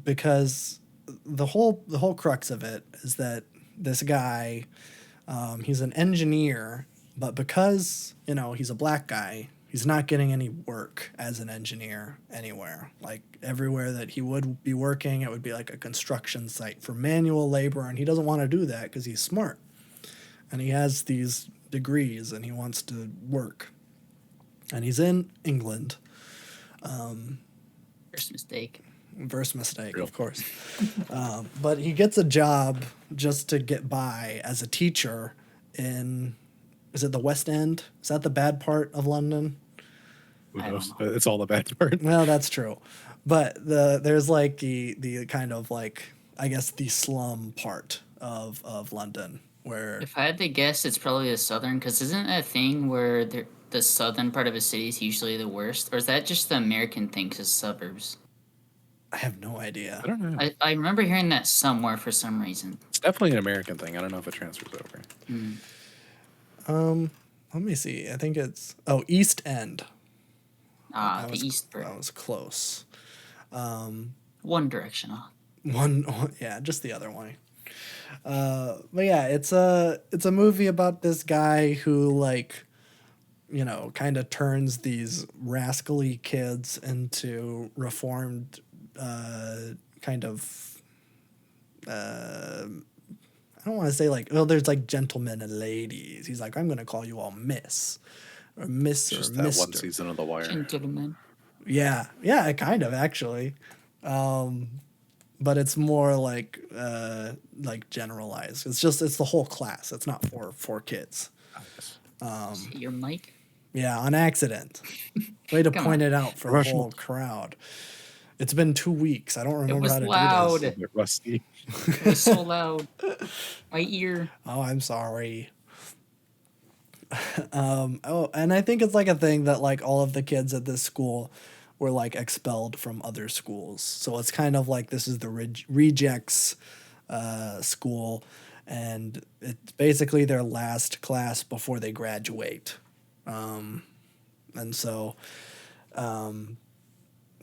because the whole crux of it is that this guy, he's an engineer, but because you know he's a black guy, he's not getting any work as an engineer anywhere. Like everywhere that he would be working, it would be like a construction site for manual labor, and he doesn't want to do that because he's smart and he has these degrees and he wants to work. And he's in England. First mistake. First mistake, of course. But he gets a job just to get by as a teacher in, is it the West End? Is that the bad part of London? Who knows? It's all the bad part. Well, that's true. But there's like the kind of like, I guess, the slum part of London where, If I had to guess, it's probably the southern, because isn't that a thing where the southern part of a city is usually the worst? Or is that just the American thing, because suburbs? I have no idea. I don't know. I remember hearing that somewhere for some reason. It's definitely an American thing. I don't know if it transfers over. Let me see. I think it's East End. The East That part. was close. One direction off. Yeah, just the other one. But yeah, it's a movie about this guy who, like, you know, kind of turns these rascally kids into reformed kind of I don't want to say like, oh, there's like gentlemen and ladies. He's like, I'm going to call you all Miss or Miss or Just that one Mister. season of The Wire. Gentlemen. Yeah, kind of actually. But it's more like generalized. It's the whole class. It's not for kids. Your mic? Yeah, on accident. Way to Come point on. it out for a whole crowd. It's been 2 weeks. I don't It remember was how to loud. do A bit rusty. It was so loud. My ear. this. Oh, I'm sorry. And I think it's like a thing that like all of the kids at this school were like expelled from other schools. So it's kind of like this is the rejects school, and it's basically their last class before they graduate. And so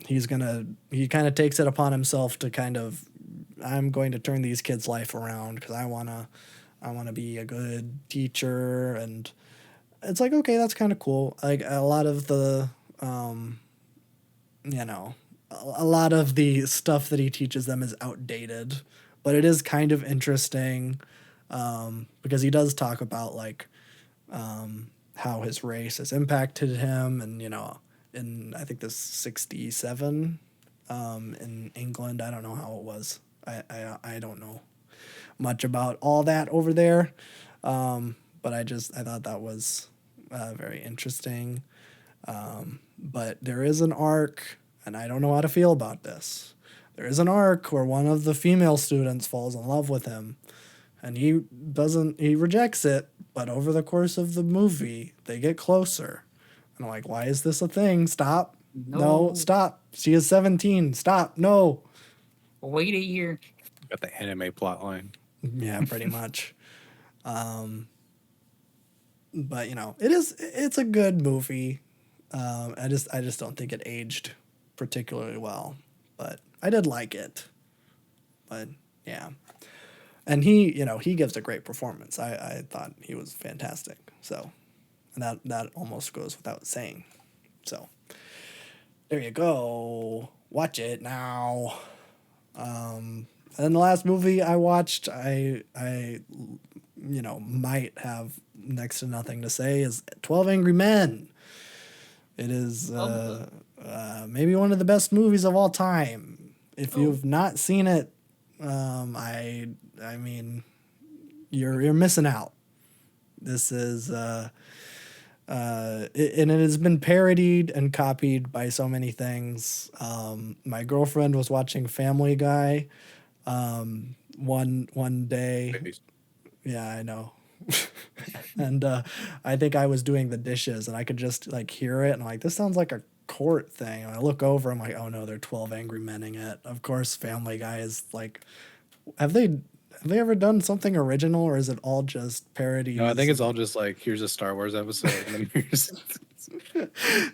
he kind of takes it upon himself to kind of, I'm going to turn these kids' life around because I wanna be a good teacher. And it's like, okay, that's kind of cool. Like a lot of the a lot of the stuff that he teaches them is outdated, but it is kind of interesting because he does talk about like how his race has impacted him. And in I think this 67 in England, I don't know how it was. I don't know much about all that over there, but I thought that was very interesting. But there is an arc, and I don't know how to feel about this. There is an arc where one of the female students falls in love with him, and he rejects it, but over the course of the movie, they get closer. And I'm like, why is this a thing? Stop. No, stop. She is 17. Stop. No. Wait a year. Got the anime plot line. Yeah, pretty much. But it's a good movie. I just don't think it aged particularly well, but I did like it. But yeah, and he gives a great performance. I thought he was fantastic. So, and that almost goes without saying. So there you go. Watch it now. And then the last movie I watched, I might have next to nothing to say, is 12 Angry Men. It is maybe one of the best movies of all time. If you've not seen it, I mean, you're missing out. This is and it has been parodied and copied by so many things. My girlfriend was watching Family Guy one day. Yeah, I know. And I think I was doing the dishes, and I could just like hear it, and I'm like, this sounds like a court thing. And I look over, I'm like, oh no, they're 12 Angry Men-ing it. Of course, Family Guy is like, have they ever done something original, or is it all just parodies? No, I think it's all just like, here's a Star Wars episode, and then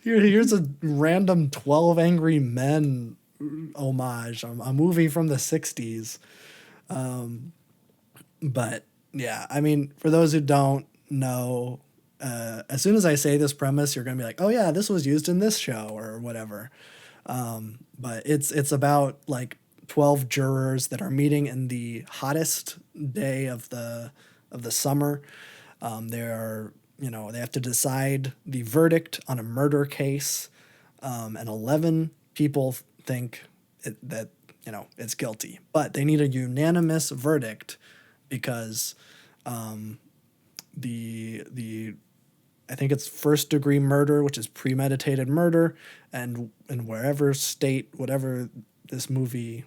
here's a random 12 Angry Men homage, a movie from the 60s. But yeah, I mean, for those who don't know, as soon as I say this premise, you're going to be like, oh yeah, this was used in this show or whatever. But it's about like 12 jurors that are meeting in the hottest day of the summer. They have to decide the verdict on a murder case, and 11 people think that it's guilty, but they need a unanimous verdict because the I think it's first degree murder, which is premeditated murder, and in wherever state, whatever this movie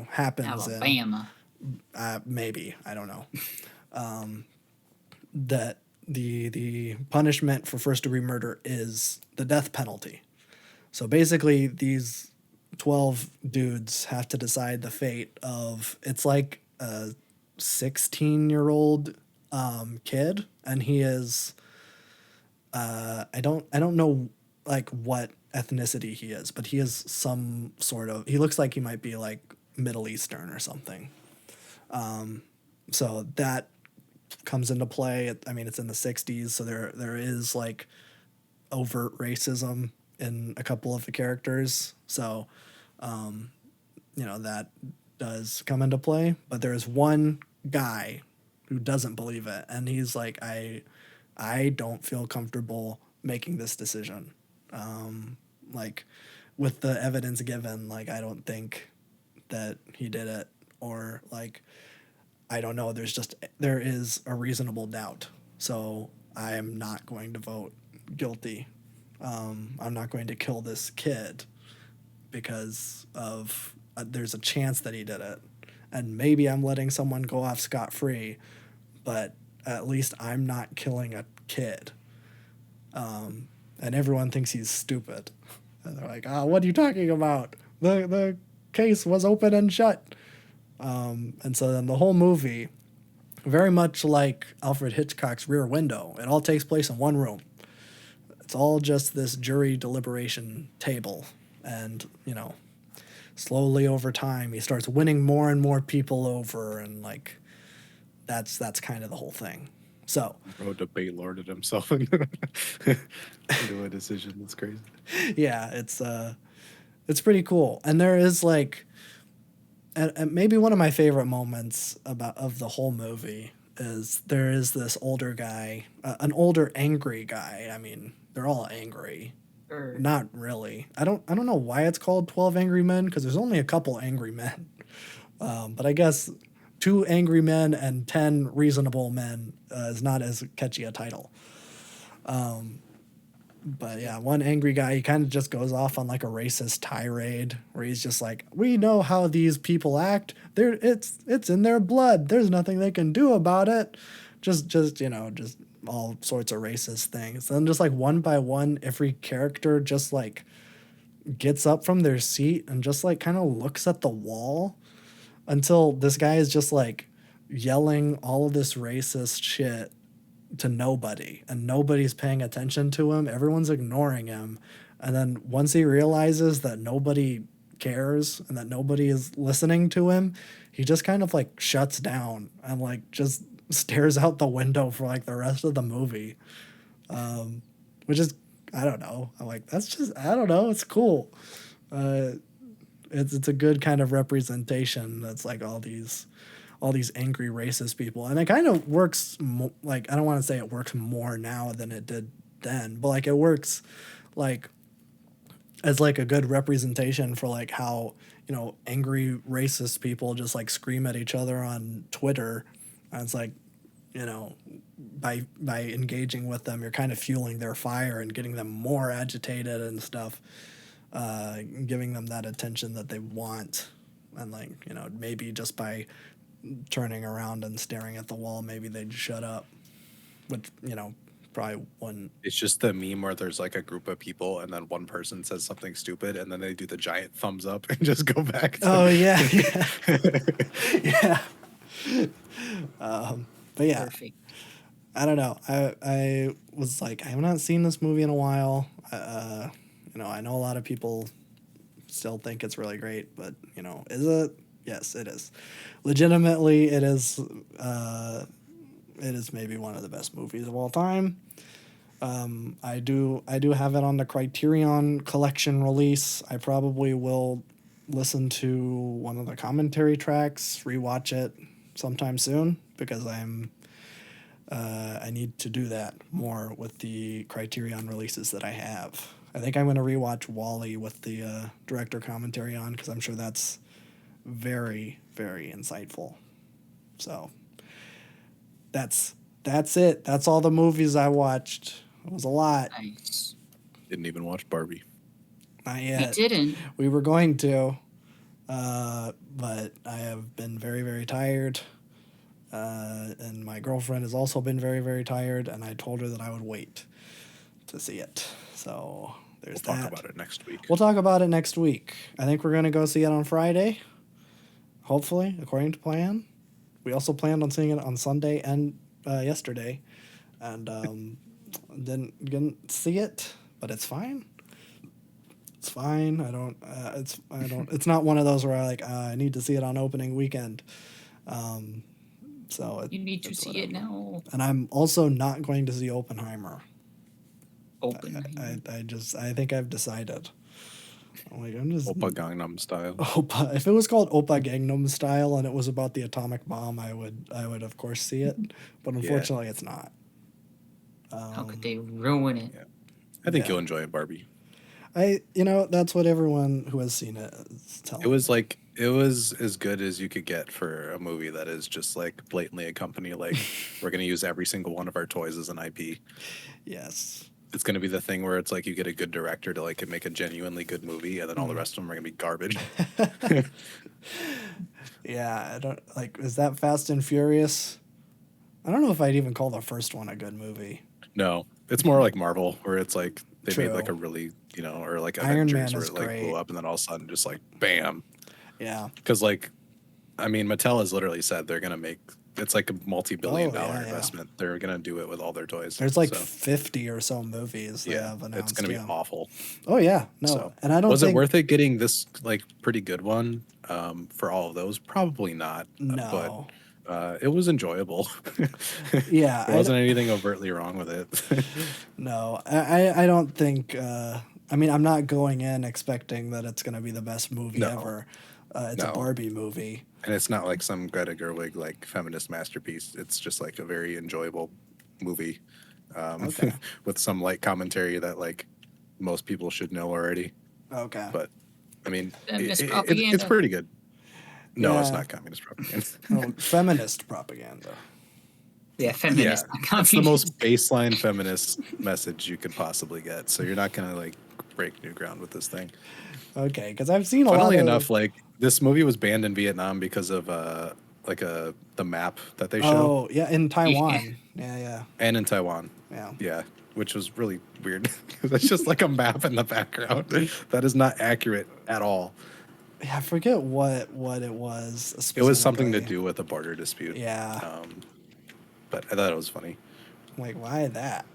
happens Alabama. in, maybe, I don't know, that the punishment for first degree murder is the death penalty. So basically, these 12 dudes have to decide the fate of, it's like a 16-year-old kid, and he is I don't know like what ethnicity he is, but he is some sort of, he looks like he might be like Middle Eastern or something. So that comes into play. I mean, it's in the 60s, so there is like overt racism in a couple of the characters. So that does come into play. But there is one guy who doesn't believe it, and he's like, I don't feel comfortable making this decision. Like, with the evidence given, like, I don't think that he did it, or like, I don't know. There is a reasonable doubt, so I am not going to vote guilty. I'm not going to kill this kid because of there's a chance that he did it, and maybe I'm letting someone go off scot free, but at least I'm not killing a kid. And everyone thinks he's stupid. And they're like, "Ah, what are you talking about? The case was open and shut." And so then the whole movie, very much like Alfred Hitchcock's Rear Window, it all takes place in one room. It's all just this jury deliberation table. And, slowly over time, he starts winning more and more people over. And, like, that's kind of the whole thing. So, Debate lorded himself into a decision. That's crazy. yeah, it's pretty cool. And there is, like, and maybe one of my favorite moments of the whole movie is there is this older guy, an older angry guy. I mean, they're all angry. Not really. I don't know why it's called 12 Angry Men, because there's only a couple angry men. But I guess 2 angry men and 10 reasonable men is not as catchy a title. But yeah, one angry guy, he kind of just goes off on like a racist tirade where he's just like, "We know how these people act. It's in their blood. There's nothing they can do about it." Just all sorts of racist things. And just like one by one, every character just like gets up from their seat and just like kind of looks at the wall until this guy is just like yelling all of this racist shit to nobody, and nobody's paying attention to him. Everyone's ignoring him. And then once he realizes that nobody cares and that nobody is listening to him, he just kind of like shuts down and like just stares out the window for like the rest of the movie. Which is, I don't know. I'm like, that's just, I don't know. It's cool. It's a good kind of representation. That's like all these angry racist people, and it kind of works. Like, I don't want to say it works more now than it did then, but like it works like as like a good representation for like how angry racist people just like scream at each other on Twitter, and it's like by engaging with them, you're kind of fueling their fire and getting them more agitated and stuff, giving them that attention that they want, and like maybe just by turning around and staring at the wall, maybe they'd shut up, which probably wouldn't. It's just the meme where there's like a group of people and then one person says something stupid and then they do the giant thumbs up and just go back. Oh yeah, yeah. But yeah, Perfect. I don't know. I was like, I have not seen this movie in a while. I know a lot of people still think it's really great, but is it? Yes, it is. Legitimately, it is. It is maybe one of the best movies of all time. I do have it on the Criterion Collection release. I probably will listen to one of the commentary tracks, rewatch it sometime soon, because I need to do that more with the Criterion releases that I have. I think I'm going to rewatch Wall-E with the director commentary on, because I'm sure that's very, very insightful. So that's it. That's all the movies I watched. It was a lot. Nice. Didn't even watch Barbie. Not yet. You didn't. We were going to, but I have been very, very tired. And my girlfriend has also been very, very tired, and I told her that I would wait to see it. So there's that. We'll talk about it next week. We'll talk about it next week. I think we're going to go see it on Friday, hopefully, according to plan. We also planned on seeing it on Sunday and yesterday, and didn't see it, but it's fine. It's fine. It's not one of those where I need to see it on opening weekend. So You need to see it now. And I'm also not going to see Oppenheimer. Oppenheimer. I think I've decided. I'm like, I'm just Oppa Gangnam Style. Oppa. If it was called Oppa Gangnam Style and it was about the atomic bomb, I would of course see it. But unfortunately, it's not. How could they ruin it? Yeah. I think Yeah. you'll enjoy it, Barbie. That's what everyone who has seen it is telling It was me. like it was as good as you could get for a movie that is just like blatantly a company like we're gonna use every single one of our toys as an IP. Yes. It's gonna be the thing where it's like you get a good director to like make a genuinely good movie, and then all the rest of them are gonna be garbage. Yeah, I don't like. Is that Fast and Furious? I don't know if I'd even call the first one a good movie. No, it's more like Marvel, where it's like they made like a True. really or like Iron Avengers, Man where is it like blew great. up, and then all of a sudden just like bam. Yeah. Because like, I mean, Mattel has literally said they're gonna make it's like a multi-billion-dollar Yeah. investment. They're gonna do it with all their toys. There's like So 50 or so movies they have announced. it's gonna be awful. Oh yeah, no, So and I don't was think it worth it getting this like pretty good one for all of those? Probably not. no. But it was enjoyable. Yeah, There wasn't anything overtly wrong with it. no, I don't think. I mean, I'm not going in expecting that it's going to be the best movie No. ever. It's a No. Barbie movie. And it's not like some Greta Gerwig like feminist masterpiece. It's just like a very enjoyable movie Okay. with some light commentary that like most people should know already. Okay. But I mean, Feminist it's propaganda. pretty good. No, it's Yeah. not communist propaganda. Oh, feminist propaganda. Yeah, feminist. Yeah, it's the most baseline feminist message you could possibly get. So you're not gonna like break new ground with this thing. Okay, because I've seen a lot Funnily of. enough, like this movie was banned in Vietnam because of the map that they show, Oh yeah, in Taiwan. Yeah. and in Taiwan. Yeah. Yeah, which was really weird. It's just like a map in the background that is not accurate at all. Yeah, I forget what it was. It was something to specifically. do with a border dispute. Yeah. But I thought it was funny. Like, why that?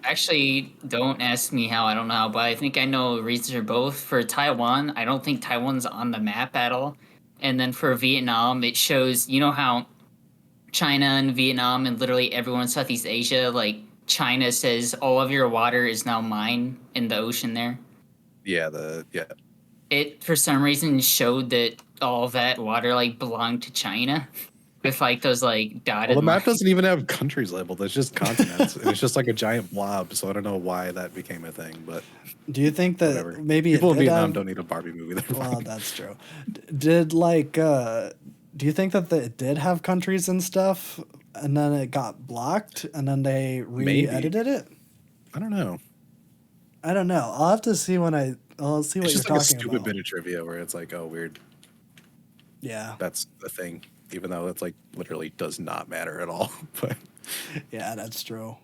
Actually, don't ask me how. I don't know how, but I think I know reasons for both. For Taiwan, I don't think Taiwan's on the map at all. And then for Vietnam, it shows, you know how China and Vietnam and literally everyone in Southeast Asia, like China says all of your water is now mine in the ocean there. Yeah, It for some reason showed that all that water like belonged to China with like those like dotted well, the map lines. doesn't even have countries labeled. It's just continents. And it's just like a giant blob. So I don't know why that became a thing, but Do you think that whatever. maybe People it in did Vietnam have, don't need a Barbie movie. They're Well, fine. that's true. Did like do you think that it did have countries and stuff and then it got blocked and then they Maybe. re-edited it? I don't know. I don't know. I'll have to see I'll see what It's you're just like a talking stupid about. bit of trivia where it's like, oh, weird. Yeah. That's the thing, even though it's like literally does not matter at all. But Yeah, that's true.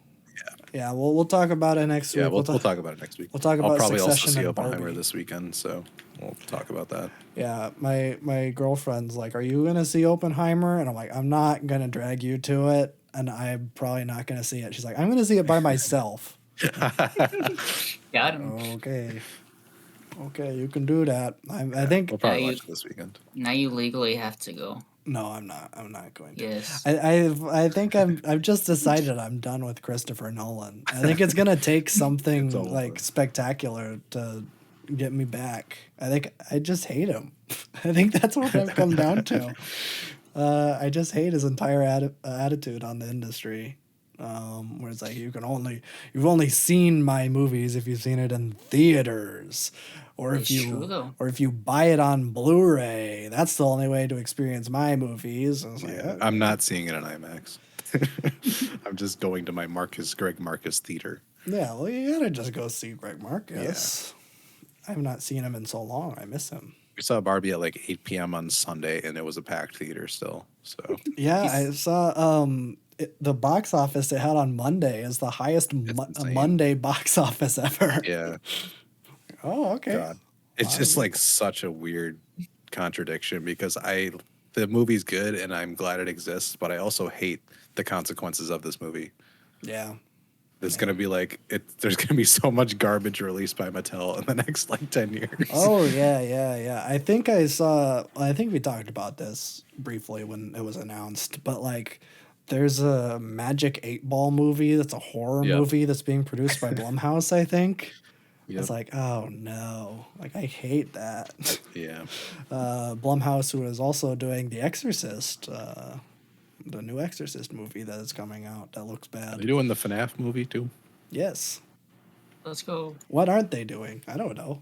Yeah, we'll talk about it next yeah, week. we'll talk about it next week. We'll talk I'll about probably also Succession see and Oppenheimer Barbie. this weekend, so we'll talk about that. Yeah, my girlfriend's like, "Are you gonna see Oppenheimer?" And I'm like, "I'm not gonna drag you to it, and I'm probably not gonna see it." She's like, "I'm gonna see it by myself." Got him. Okay, you can do that. I think We'll probably Yeah, watch it this weekend. Now you legally have to go. no, I'm not. I'm not going to. Yes. I think I've just decided I'm done with Christopher Nolan. I think it's gonna take something It's over. like spectacular to get me back. I think I just hate him. I think that's what I've come down to. I just hate his entire attitude on the industry. Where it's like you've only seen my movies if you've seen it in theaters, or It's true, though. if you buy it on Blu-ray. That's the only way to experience my movies. And it's like, Yeah, I'm not seeing it in IMAX. I'm just going to my Greg Marcus theater. yeah, well, you gotta just go see Greg Marcus. I've not seen him in so long. I miss him. We saw Barbie at like 8 p.m. on Sunday, and it was a packed theater still. So Yeah, He's- I saw the box office it had on Monday is the highest insane. Monday box office ever. yeah, Oh, okay. God, it's just like such a weird contradiction because the movie's good and I'm glad it exists, but I also hate the consequences of this movie. Yeah. It's gonna be like there's gonna be so much garbage released by Mattel in the next like 10 years. Oh yeah. I think we talked about this briefly when it was announced, but like there's a Magic 8 Ball movie that's a horror Yep. movie that's being produced by Blumhouse, I think. It's like, oh no, like I hate that. Yeah. Blumhouse, who is also doing The Exorcist, the new Exorcist movie that is coming out that looks Are bad. they doing the FNAF movie too? Yes. Let's go. What aren't they doing? I don't know.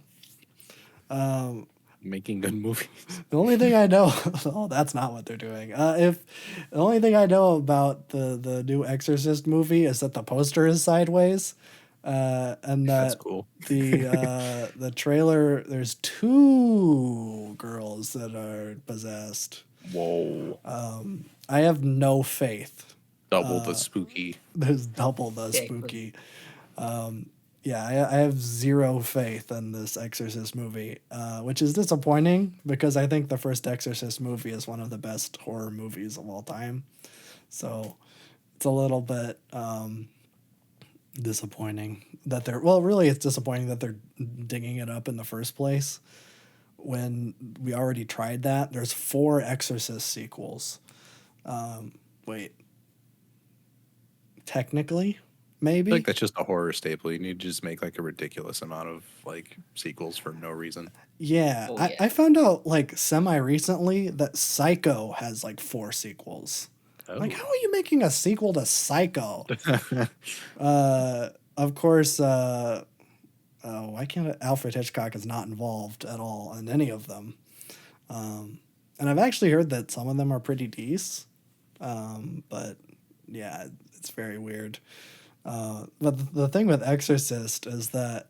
Making good movies. The only thing I know, oh, that's not what they're doing. If the only thing I know about the new Exorcist movie is that the poster is sideways, and That's that cool. the trailer, there's two girls that are possessed. Whoa. I have no faith. Double the spooky. There's double the Exactly. spooky. Yeah, I have zero faith in this Exorcist movie, which is disappointing because I think the first Exorcist movie is one of the best horror movies of all time. So it's a little bit disappointing that they're, well, really, it's disappointing that they're digging it up in the first place when we already tried that. There's 4 Exorcist sequels. Wait. Technically? Maybe? I think that's just a horror staple. You need to just make like a ridiculous amount of like sequels for no reason. Yeah, Oh, I found out like semi recently that Psycho has like 4 sequels. Like, how are you making a sequel to Psycho? Of course, why can't Alfred Hitchcock is not involved at all in any of them. And I've actually heard that some of them are pretty decent. But yeah, it's very weird. But the thing with Exorcist is that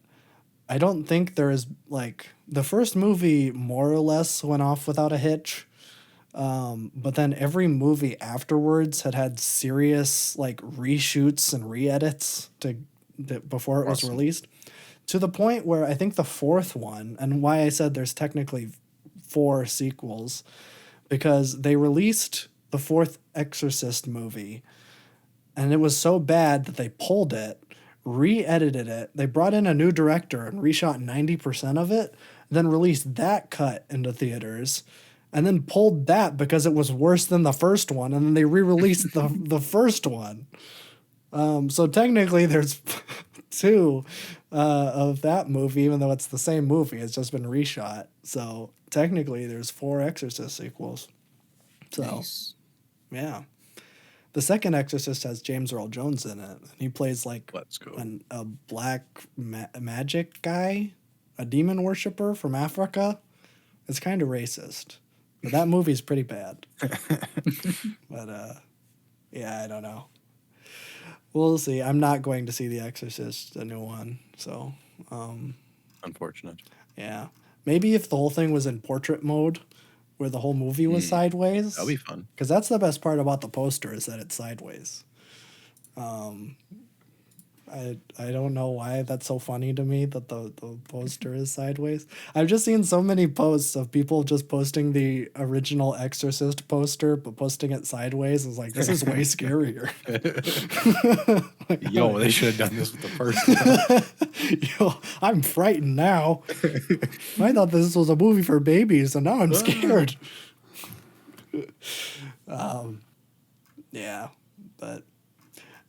I don't think there is like the first movie more or less went off without a hitch. But then every movie afterwards had serious like reshoots and re-edits before it was Awesome. released, to the point where I think the 4th one, and why I said there's technically 4 sequels, because they released the 4th Exorcist movie and it was so bad that they pulled it, re-edited it, they brought in a new director and reshot 90% of it, then released that cut into theaters, and then pulled that because it was worse than the first one, and then they re-released the first one. So technically there's 2 of that movie, even though it's the same movie, it's just been reshot. So technically there's 4 Exorcist sequels. So Nice. yeah. The second Exorcist has James Earl Jones in it. He plays like Let's go. a black magic guy, a demon worshiper from Africa. It's kind of racist, but that movie's pretty bad. But yeah, I don't know. We'll see. I'm not going to see The Exorcist, the new one. So Unfortunate. yeah, maybe if the whole thing was in portrait mode, where the whole movie was sideways. That'll be fun. Because that's the best part about the poster is that it's sideways. I don't know why that's so funny to me that the poster is sideways. I've just seen so many posts of people just posting the original Exorcist poster, but posting it sideways. It's like, this is way scarier. Yo, they should have done this with the first one. Yo, I'm frightened now. I thought this was a movie for babies, and now I'm scared. Yeah, but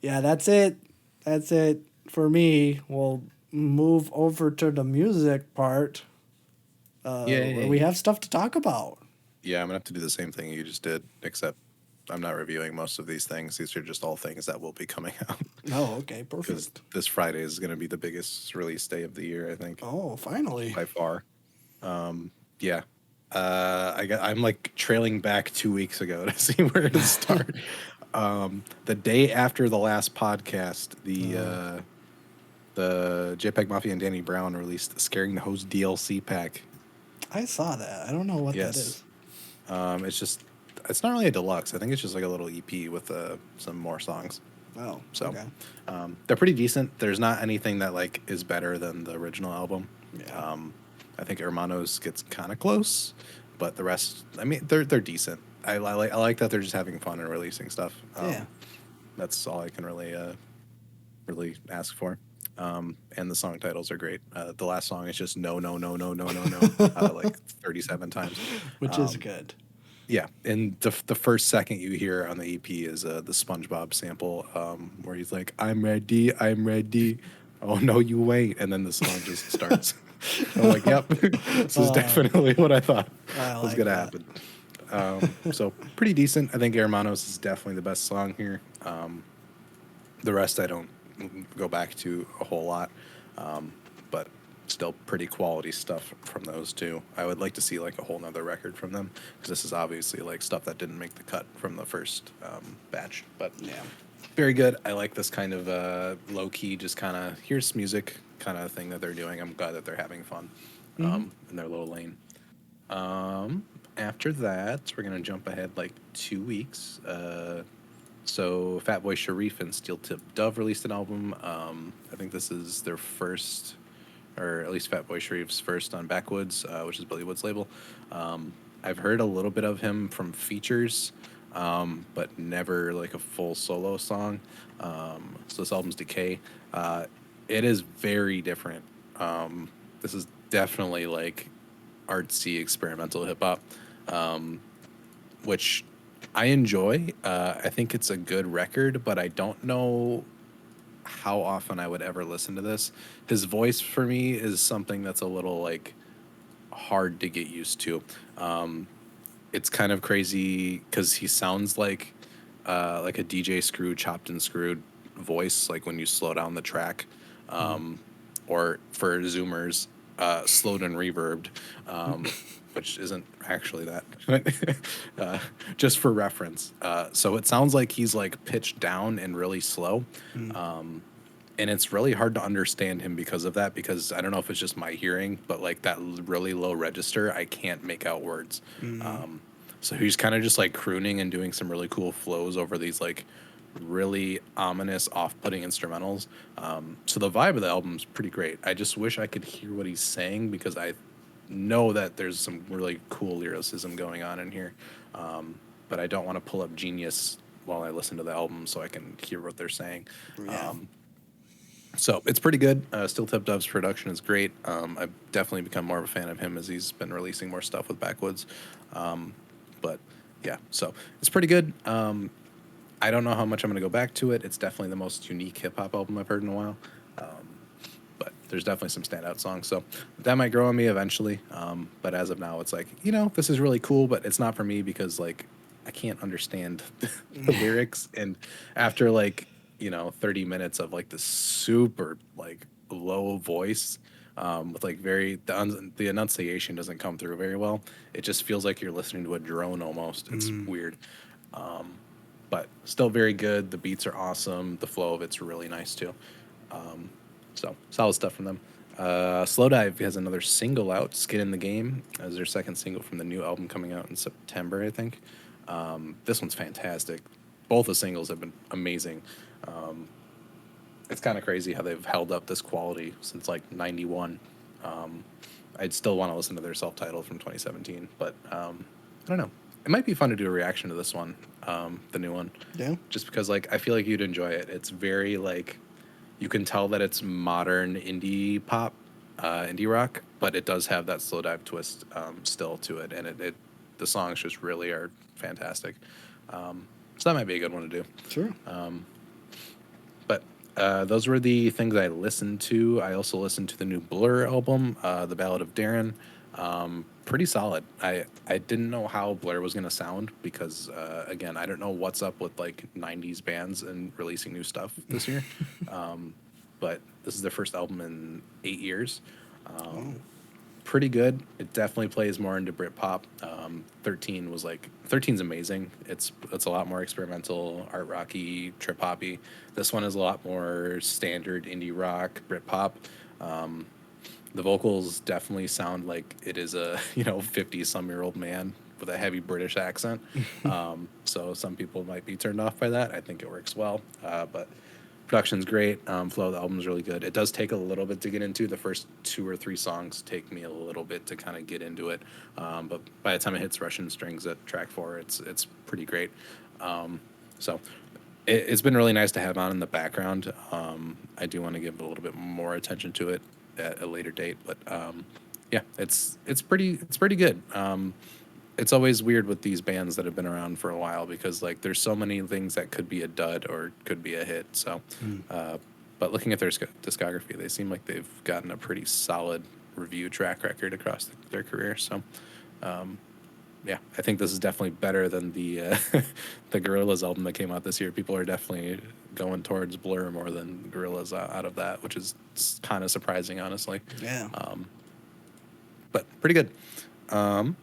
yeah, that's it. That's it for me. We'll move over to the music part, where we have stuff to talk about. Yeah, I'm gonna have to do the same thing you just did, except I'm not reviewing most of these things. These are just all things that will be coming out. Oh, okay, Because perfect. this Friday is gonna be the biggest release day of the year, I think, Oh, finally. by far. Yeah. I'm like trailing back 2 weeks ago to see where to start. The day after the last podcast, the JPEG Mafia and Danny Brown released the Scaring the Hose DLC pack. I saw that. I don't know what that is. It's not really a deluxe. I think it's just like a little EP with some more songs. Oh, So okay. they're pretty decent. There's not anything that like is better than the original album. Yeah. I think Hermanos gets kind of close, but the rest, I mean, they're decent. I like that they're just having fun and releasing stuff. Yeah. That's all I can really ask for. And the song titles are great. The last song is just no, like 37 times, Which is good. Yeah, and the first second you hear on the EP is the SpongeBob sample, where he's like, "I'm ready, oh no, you wait, and then the song just starts. I'm like, yep, this is definitely what I thought was gonna happen. So pretty decent. I think Hermanos is definitely the best song here. The rest I don't go back to a whole lot, but still pretty quality stuff from those two. I would like to see like a whole nother record from them, because this is obviously like stuff that didn't make the cut from the first batch. But Yeah. very good. I like this kind of low key, just kind of here's music kind of thing that they're doing. I'm glad that they're having fun in their little lane. After that, we're gonna jump ahead like 2 weeks. So Fatboy Sharif and Steel Tip Dove released an album. I think this is their first, or at least Fatboy Sharif's first on Backwoods, which is Billy Wood's label. I've heard a little bit of him from features, but never like a full solo song. So this album's Decay. It is very different. This is definitely like artsy experimental hip hop, which I enjoy. I think it's a good record, but I don't know how often I would ever listen to this. His voice for me is something that's a little like hard to get used to. It's kind of crazy because he sounds like a DJ Screw chopped and screwed voice, like when you slow down the track, or for Zoomers, slowed and reverbed, which isn't actually that, just for reference. So it sounds like he's like pitched down and really slow. And it's really hard to understand him because of that, because I don't know if it's just my hearing, but like that really low register, I can't make out words. So he's kind of just like crooning and doing some really cool flows over these like really ominous, off-putting instrumentals. So the vibe of the album's pretty great. I just wish I could hear what he's saying, because I know that there's some really cool lyricism going on in here. But I don't want to pull up Genius while I listen to the album so I can hear what they're saying. Yeah. So it's pretty good. Still Tip Dove's production is great. I've definitely become more of a fan of him as he's been releasing more stuff with Backwoods. But yeah, so it's pretty good. I don't know how much I'm going to go back to it. It's definitely the most unique hip hop album I've heard in a while. But there's definitely some standout songs. So that might grow on me eventually. But as of now, it's like, this is really cool, but it's not for me because like I can't understand the lyrics. And after like, 30 minutes of like the super like low voice, with like the enunciation doesn't come through very well. It just feels like you're listening to a drone almost. It's weird. But still very good. The beats are awesome. The flow of it's really nice too. So solid stuff from them. Slowdive has another single out, Skin in the Game, as their second single from the new album coming out in September, I think. This one's fantastic. Both the singles have been amazing. It's kind of crazy how they've held up this quality since like 91. I'd still want to listen to their self-titled from 2017, but I don't know. It might be fun to do a reaction to this one, the new one. Yeah. Just because like I feel like you'd enjoy it. It's very like, you can tell that it's modern indie pop, indie rock, but it does have that slow dive twist still to it, and the songs just really are fantastic. So that might be a good one to do. Sure. But those were the things I listened to. I also listened to the new Blur album, The Ballad of Darren. Pretty solid. I didn't know how Blur was going to sound because, again, I don't know what's up with like 90s bands and releasing new stuff this year. But this is their first album in 8 years. Pretty good. It definitely plays more into Britpop. 13's amazing. It's a lot more experimental, art rocky, trip hoppy. This one is a lot more standard indie rock, Britpop. The vocals definitely sound like it is a 50-some-year-old man with a heavy British accent. So some people might be turned off by that. I think it works well. But production's great. Flow of the album is really good. It does take a little bit to get into. The first 2 or 3 songs take me a little bit to kind of get into it. But by the time it hits Russian strings at track 4, it's pretty great. So it's been really nice to have on in the background. I do want to give a little bit more attention to it at a later date, but yeah, it's pretty good. It's always weird with these bands that have been around for a while because like there's so many things that could be a dud or could be a hit. So But looking at their discography, they seem like they've gotten a pretty solid review track record across their career. So, yeah, I think this is definitely better than the the Gorillaz album that came out this year. People are definitely going towards Blur more than Gorillaz out of that, which is kind of surprising, honestly. Yeah. But pretty good. And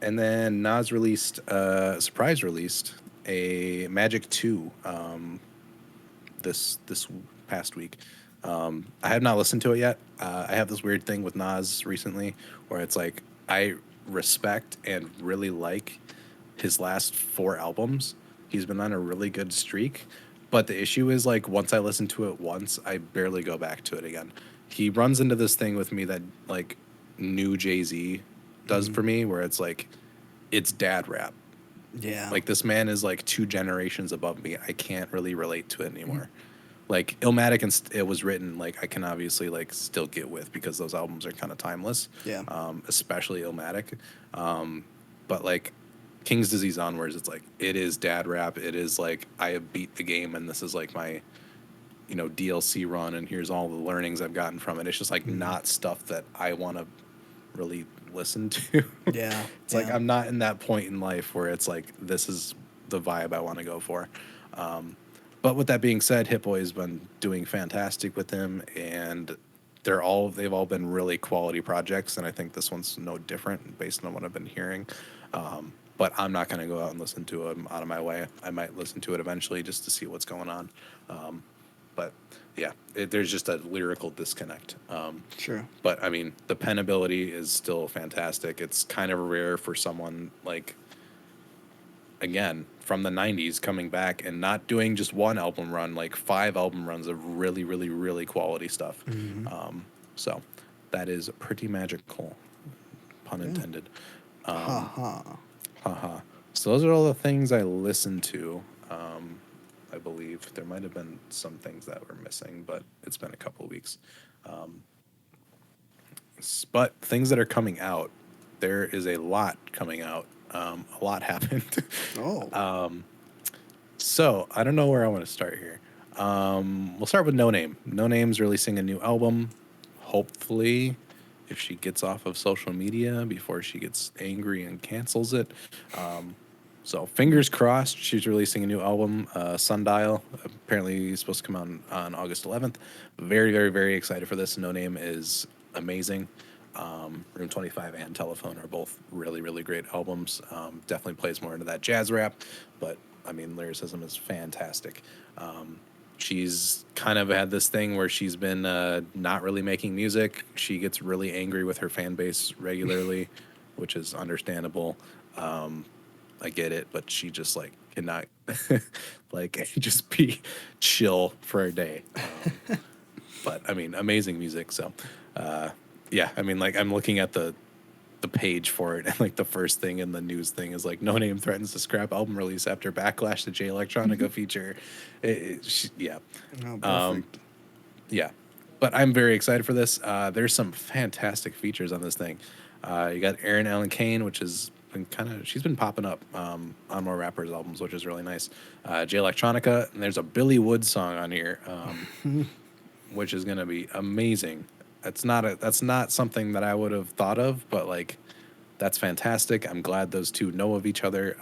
then Nas released, surprise released a Magic 2 this past week. I have not listened to it yet. I have this weird thing with Nas recently where it's like I respect and really like his last 4 albums. He's been on a really good streak. But the issue is like once I listen to it once, I barely go back to it again. He runs into this thing with me that like new Jay-Z does for me where it's like it's dad rap. Yeah. Like this man is like 2 generations above me. I can't really relate to it anymore. Like Illmatic and it was written like I can obviously like still get with because those albums are kind of timeless. Yeah. Especially Illmatic. But like King's Disease onwards, it's like it is dad rap. It is like I have beat the game and this is like my DLC run and here's all the learnings I've gotten from it. It's just like not stuff that I want to really listen to. Yeah. It's like I'm not in that point in life where it's like this is the vibe I want to go for. But with that being said, Hit Boy's been doing fantastic with him, and they've all been really quality projects, and I think this one's no different based on what I've been hearing. But I'm not going to go out and listen to him out of my way. I might listen to it eventually just to see what's going on. But yeah, there's just a lyrical disconnect. Sure. But I mean, the pen ability is still fantastic. It's kind of rare for someone like, again, from the 90s coming back and not doing just one album run, like 5 album runs of really, really, really quality stuff. So that is pretty magical, pun intended. Haha. So those are all the things I listened to. I believe there might have been some things that were missing, but it's been a couple of weeks. But things that are coming out, there is a lot coming out. A lot happened. Oh. So I don't know where I want to start here. We'll start with No Name. No Name's releasing a new album. Hopefully, if she gets off of social media before she gets angry and cancels it. So fingers crossed, she's releasing a new album, Sundial. Apparently it's supposed to come out on August 11th. Very, very, very excited for this. No Name is amazing. Room 25 and Telephone are both really, really great albums. Definitely plays more into that jazz rap, but I mean, lyricism is fantastic. She's kind of had this thing where she's been not really making music. She gets really angry with her fan base regularly, which is understandable. I get it, but she just like cannot like just be chill for a day. But I mean, amazing music. So, yeah, I mean, like I'm looking at the page for it, and like the first thing in the news thing is like No Name threatens to scrap album release after backlash to Jay Electronica feature. Yeah. Oh, perfect. Yeah, but I'm very excited for this. There's some fantastic features on this thing. You got Erin Allen Kane, which is been she's been popping up on more rappers' albums, which is really nice. Jay Electronica, and there's a Billy Woods song on here, which is gonna be amazing. That's not something that I would have thought of, but like that's fantastic. I'm glad those two know of each other.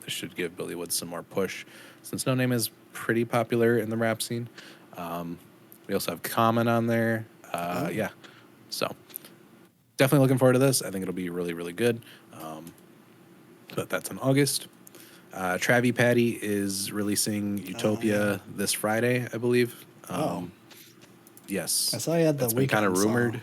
This should give Billy Woods some more push, since No Name is pretty popular in the rap scene. We also have Common on there. Yeah, so definitely looking forward to this. I think it'll be really, really good. But that's in August. Travi Patty is releasing Utopia this Friday, I believe. Yes. I saw you had the That's been Weeknd kind of rumored. song.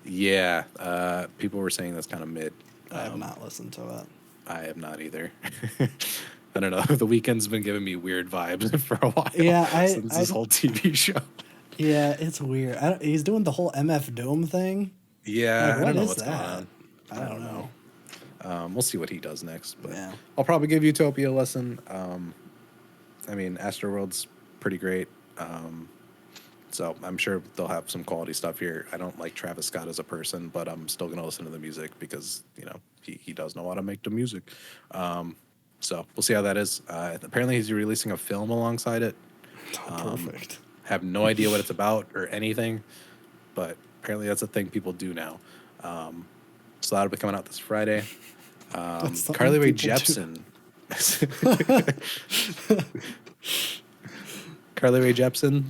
Yeah. People were saying that's kind of mid. I have not listened to it. I have not either. I don't know. The Weeknd's been giving me weird vibes for a while. Yeah, since this whole TV show. Yeah, it's weird. He's doing the whole MF Doom thing. Yeah, Like, I don't know is what's that? going on. I don't know. We'll see what he does next. But Yeah. I'll probably give Utopia a listen. I mean, Astroworld's pretty great. So I'm sure they'll have some quality stuff here. I don't like Travis Scott as a person, but I'm still going to listen to the music because, he does know how to make the music. So we'll see how that is. Apparently he's releasing a film alongside it. Oh, perfect. Have no idea what it's about or anything, but apparently that's a thing people do now. So that'll be coming out this Friday. That's something Carly Rae people do. Jepsen. Carly Rae Jepsen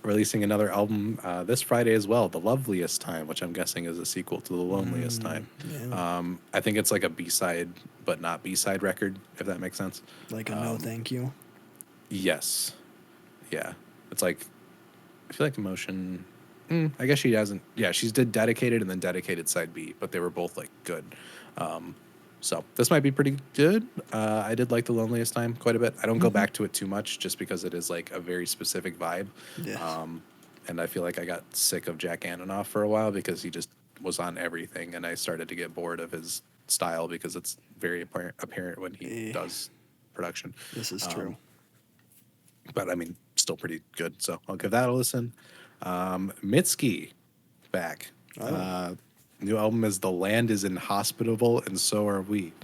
releasing another album this Friday as well, The Loveliest Time, which I'm guessing is a sequel to The Loneliest Time. Yeah. I think it's like a B-side, but not B-side record, if that makes sense. Like a no thank you. Yes. Yeah. It's like, I feel like Emotion. I guess she hasn't. Yeah, she's did Dedicated and then Dedicated Side B, but they were both like good. So this might be pretty good. I did like The Loneliest Time quite a bit. I don't go back to it too much just because it is like a very specific vibe. Yeah. And I feel like I got sick of Jack Antonoff for a while because he just was on everything, and I started to get bored of his style because it's very apparent when he does production. This is true. But I mean, still pretty good. So I'll give that a listen. Mitski back. New album is The Land is Inhospitable and So Are We.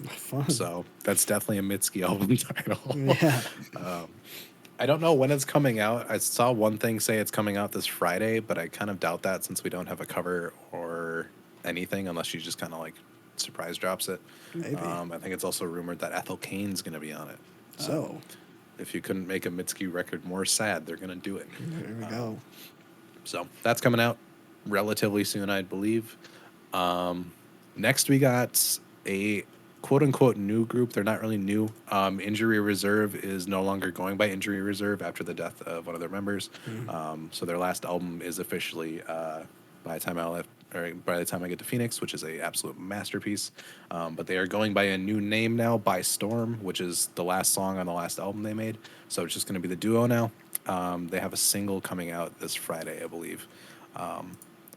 Fun. So that's definitely a Mitski album title. Yeah. I don't know when it's coming out. I saw one thing say it's coming out this Friday, but I kind of doubt that since we don't have a cover or anything unless she just kind of like surprise drops it. Maybe. I think it's also rumored that Ethel Cain's going to be on it. So if you couldn't make a Mitski record more sad, they're going to do it. There we go. So that's coming out relatively soon, I believe. Next, we got a quote-unquote new group. They're not really new. Injury Reserve is no longer going by Injury Reserve after the death of one of their members. So their last album is officially by the time I get to Phoenix, which is a absolute masterpiece. But they are going by a new name now, By Storm, which is the last song on the last album they made. So it's just going to be the duo now. They have a single coming out this Friday, I believe.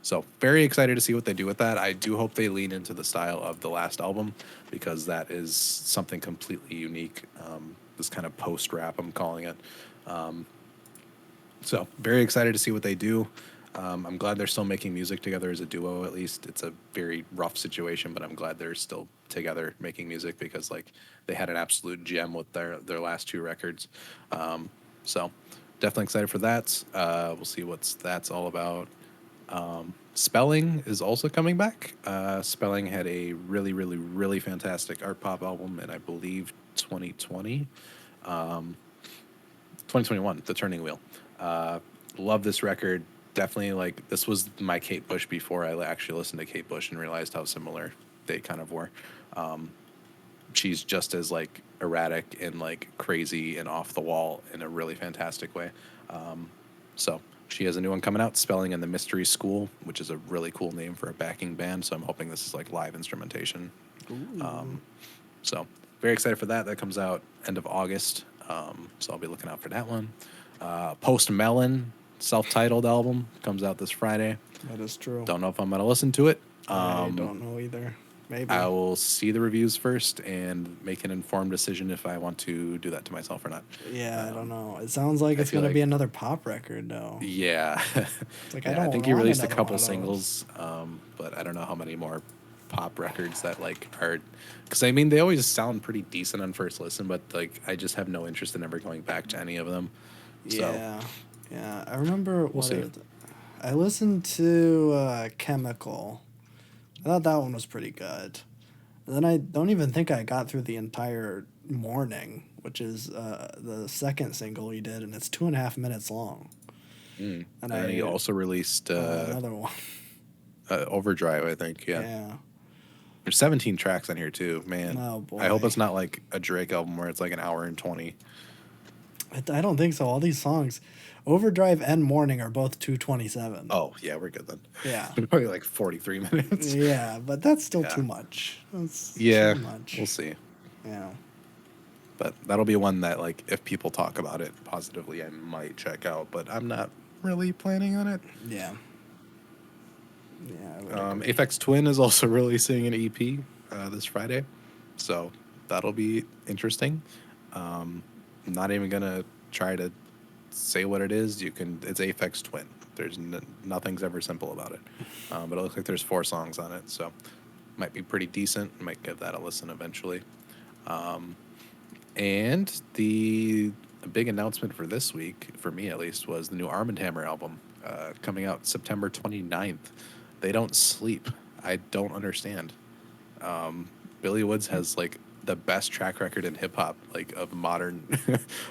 So very excited to see what they do with that. I do hope they lean into the style of the last album because that is something completely unique. This kind of post-rap, I'm calling it. So very excited to see what they do. I'm glad they're still making music together as a duo, at least. It's a very rough situation, but I'm glad they're still together making music because like they had an absolute gem with their last two records. So definitely excited for that. We'll see what that's all about. Spelling is also coming back. Spelling had a really, really, really fantastic art pop album in, I believe, 2020. 2021, The Turning Wheel. Love this record. Definitely, like, this was my Kate Bush before I actually listened to Kate Bush and realized how similar they kind of were. She's just as, like, erratic and, like, crazy and off the wall in a really fantastic way. So she has a new one coming out, Spelling and the Mystery School, which is a really cool name for a backing band. So I'm hoping this is like live instrumentation. So very excited for that. That comes out end of August. So I'll be looking out for that one. Post Melon, self-titled album, comes out this Friday. That is true. Don't know if I'm going to listen to it. I don't know either. Maybe. I will see the reviews first and make an informed decision if I want to do that to myself or not. Yeah, I don't know. It sounds like it's going to be another pop record, though. Yeah. It's like, I think he released a couple singles, but I don't know how many more pop records that like are, because I mean they always sound pretty decent on first listen, but like I just have no interest in ever going back to any of them. Yeah, I remember we'll see. I listened to Chemical. I thought that one was pretty good. And then I don't even think I got through the entire Morning, which is the second single he did, and it's 2.5 minutes long. And he also released another one. Overdrive, I think. Yeah. There's 17 tracks on here too, man. Oh boy. I hope it's not like a Drake album where it's like an hour and 20. I don't think so. All these songs, Overdrive and Morning, are both 2:27. Oh yeah, we're good then. Yeah. Probably like 43 minutes. Yeah, but that's still too much. That's too much. We'll see. Yeah. But that'll be one that like if people talk about it positively, I might check out. But I'm not really planning on it. Yeah. Yeah. Aphex Twin is also releasing an EP this Friday, so that'll be interesting. I'm not even gonna try to say what it is. It's Aphex Twin. There's nothing's ever simple about it. But it looks like there's 4 songs on it, so might be pretty decent. Might give that a listen eventually. And the the big announcement for this week, for me at least, was the new Arm & Hammer album coming out September 29th. They don't sleep. I don't understand. Billy Woods has like the best track record in hip hop, like of modern,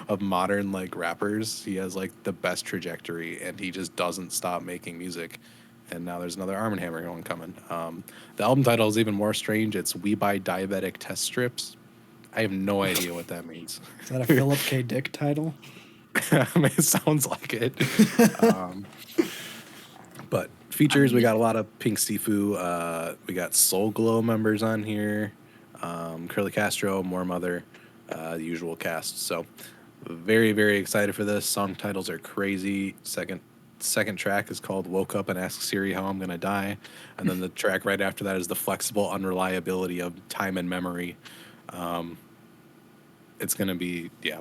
of modern like rappers. He has like the best trajectory, and he just doesn't stop making music. And now there's another Arm & Hammer one coming. The album title is even more strange. It's "We Buy Diabetic Test Strips." I have no idea what that means. Is that a Philip K. Dick title? I mean, it sounds like it. But features, we got a lot of Pink Sifu. We got Soul Glow members on here. Curly Castro, More Mother, the usual cast. So very, very excited for this. Song titles are crazy. Second track is called "Woke Up and Asked Siri How I'm Gonna Die," and then the track right after that is "The Flexible Unreliability of Time and Memory." It's gonna be, yeah.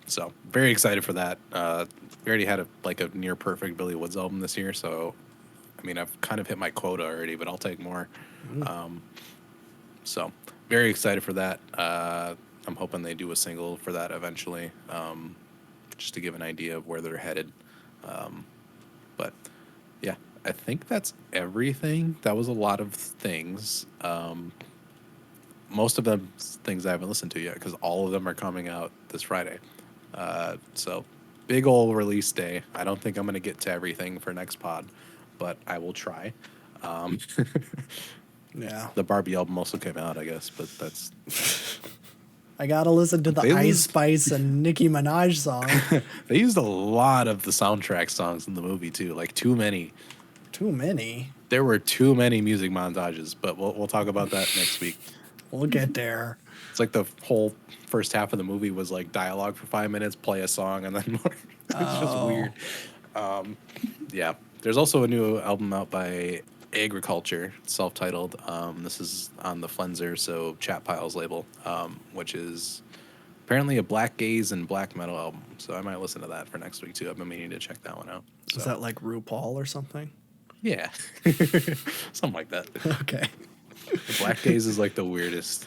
So very excited for that. We already had a near perfect Billy Woods album this year, so I mean I've kind of hit my quota already, but I'll take more. So very excited for that. I'm hoping they do a single for that eventually, just to give an idea of where they're headed. But yeah, I think that's everything. That was a lot of things. Most of them things I haven't listened to yet because all of them are coming out this Friday. So big ol' release day. I don't think I'm going to get to everything for next pod, but I will try. Yeah. The Barbie album also came out, I guess, but that's... I got to listen to the Ice Spice and Nicki Minaj song. They used a lot of the soundtrack songs in the movie, too. Like, too many. Too many? There were too many music montages, but we'll talk about that next week. We'll get there. It's like the whole first half of the movie was like dialogue for 5 minutes, play a song, and then more. It's just weird. Yeah. There's also a new album out by Agriculture, self-titled. This is on the Flenser, so Chat Piles label, which is apparently a black gaze and black metal album. So I might listen to that for next week too. I've been meaning to check that one out. So. Is that like RuPaul or something? Yeah. Something like that. Okay. Black gaze is like the weirdest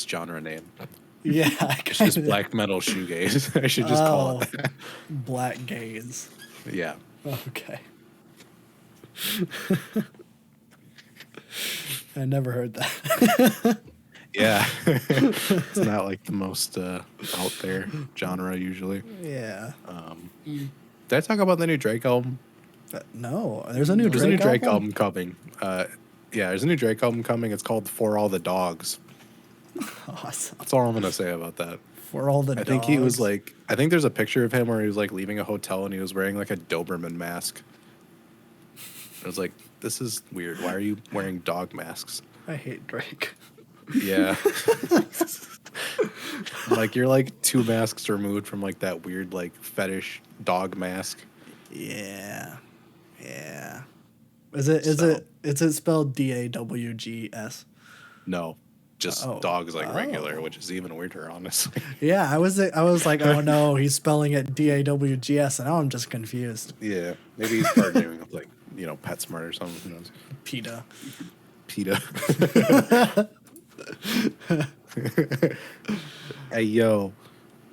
genre name. Yeah. It's just black metal shoegaze. I should just call it that. Black gaze. Yeah. Okay. I never heard that. Yeah. It's not like the most out there genre usually. Yeah. Did I talk about the new Drake album? No. There's a new Drake album coming. Yeah, there's a new Drake album coming. It's called For All the Dogs. Awesome. That's all I'm going to say about that. For all the dogs. I think he was like, I think there's a picture of him where he was like leaving a hotel and he was wearing like a Doberman mask. I was like, this is weird. Why are you wearing dog masks? I hate Drake. Yeah. Like, you're like 2 masks removed from like that weird like fetish dog mask. Yeah. Yeah. Is it spelled DAWGS? No. Just dogs like regular, which is even weirder, honestly. Yeah, I was like, oh no, he's spelling it DAWGS, and now I'm just confused. Yeah, maybe he's partnering with like, PetSmart or something. Who knows? PETA. Hey yo,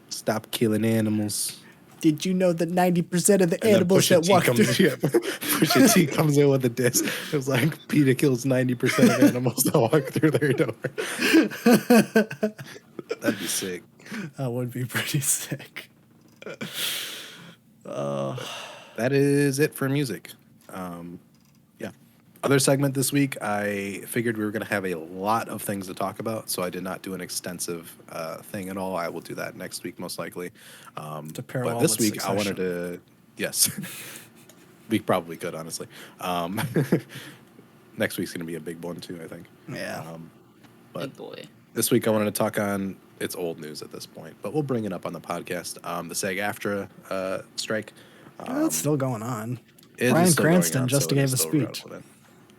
stop killing animals. Did you know that 90% of the animals that walk through... Pusha T comes in with a diss. It was like, PETA kills 90% of animals that walk through their door. That'd be sick. That would be pretty sick. That is it for music. Yeah. Other segment this week, I figured we were going to have a lot of things to talk about, so I did not do an extensive thing at all. I will do that next week, most likely. But this week, I wanted to... Yes. We probably could, honestly. Next week's going to be a big one, too, I think. Yeah. But big boy. This week, I wanted to talk on... It's old news at this point, but we'll bring it up on the podcast. The SAG-AFTRA strike. It's still going on. It Bryan is still Cranston going on, just so gave it a is still speech. relevant.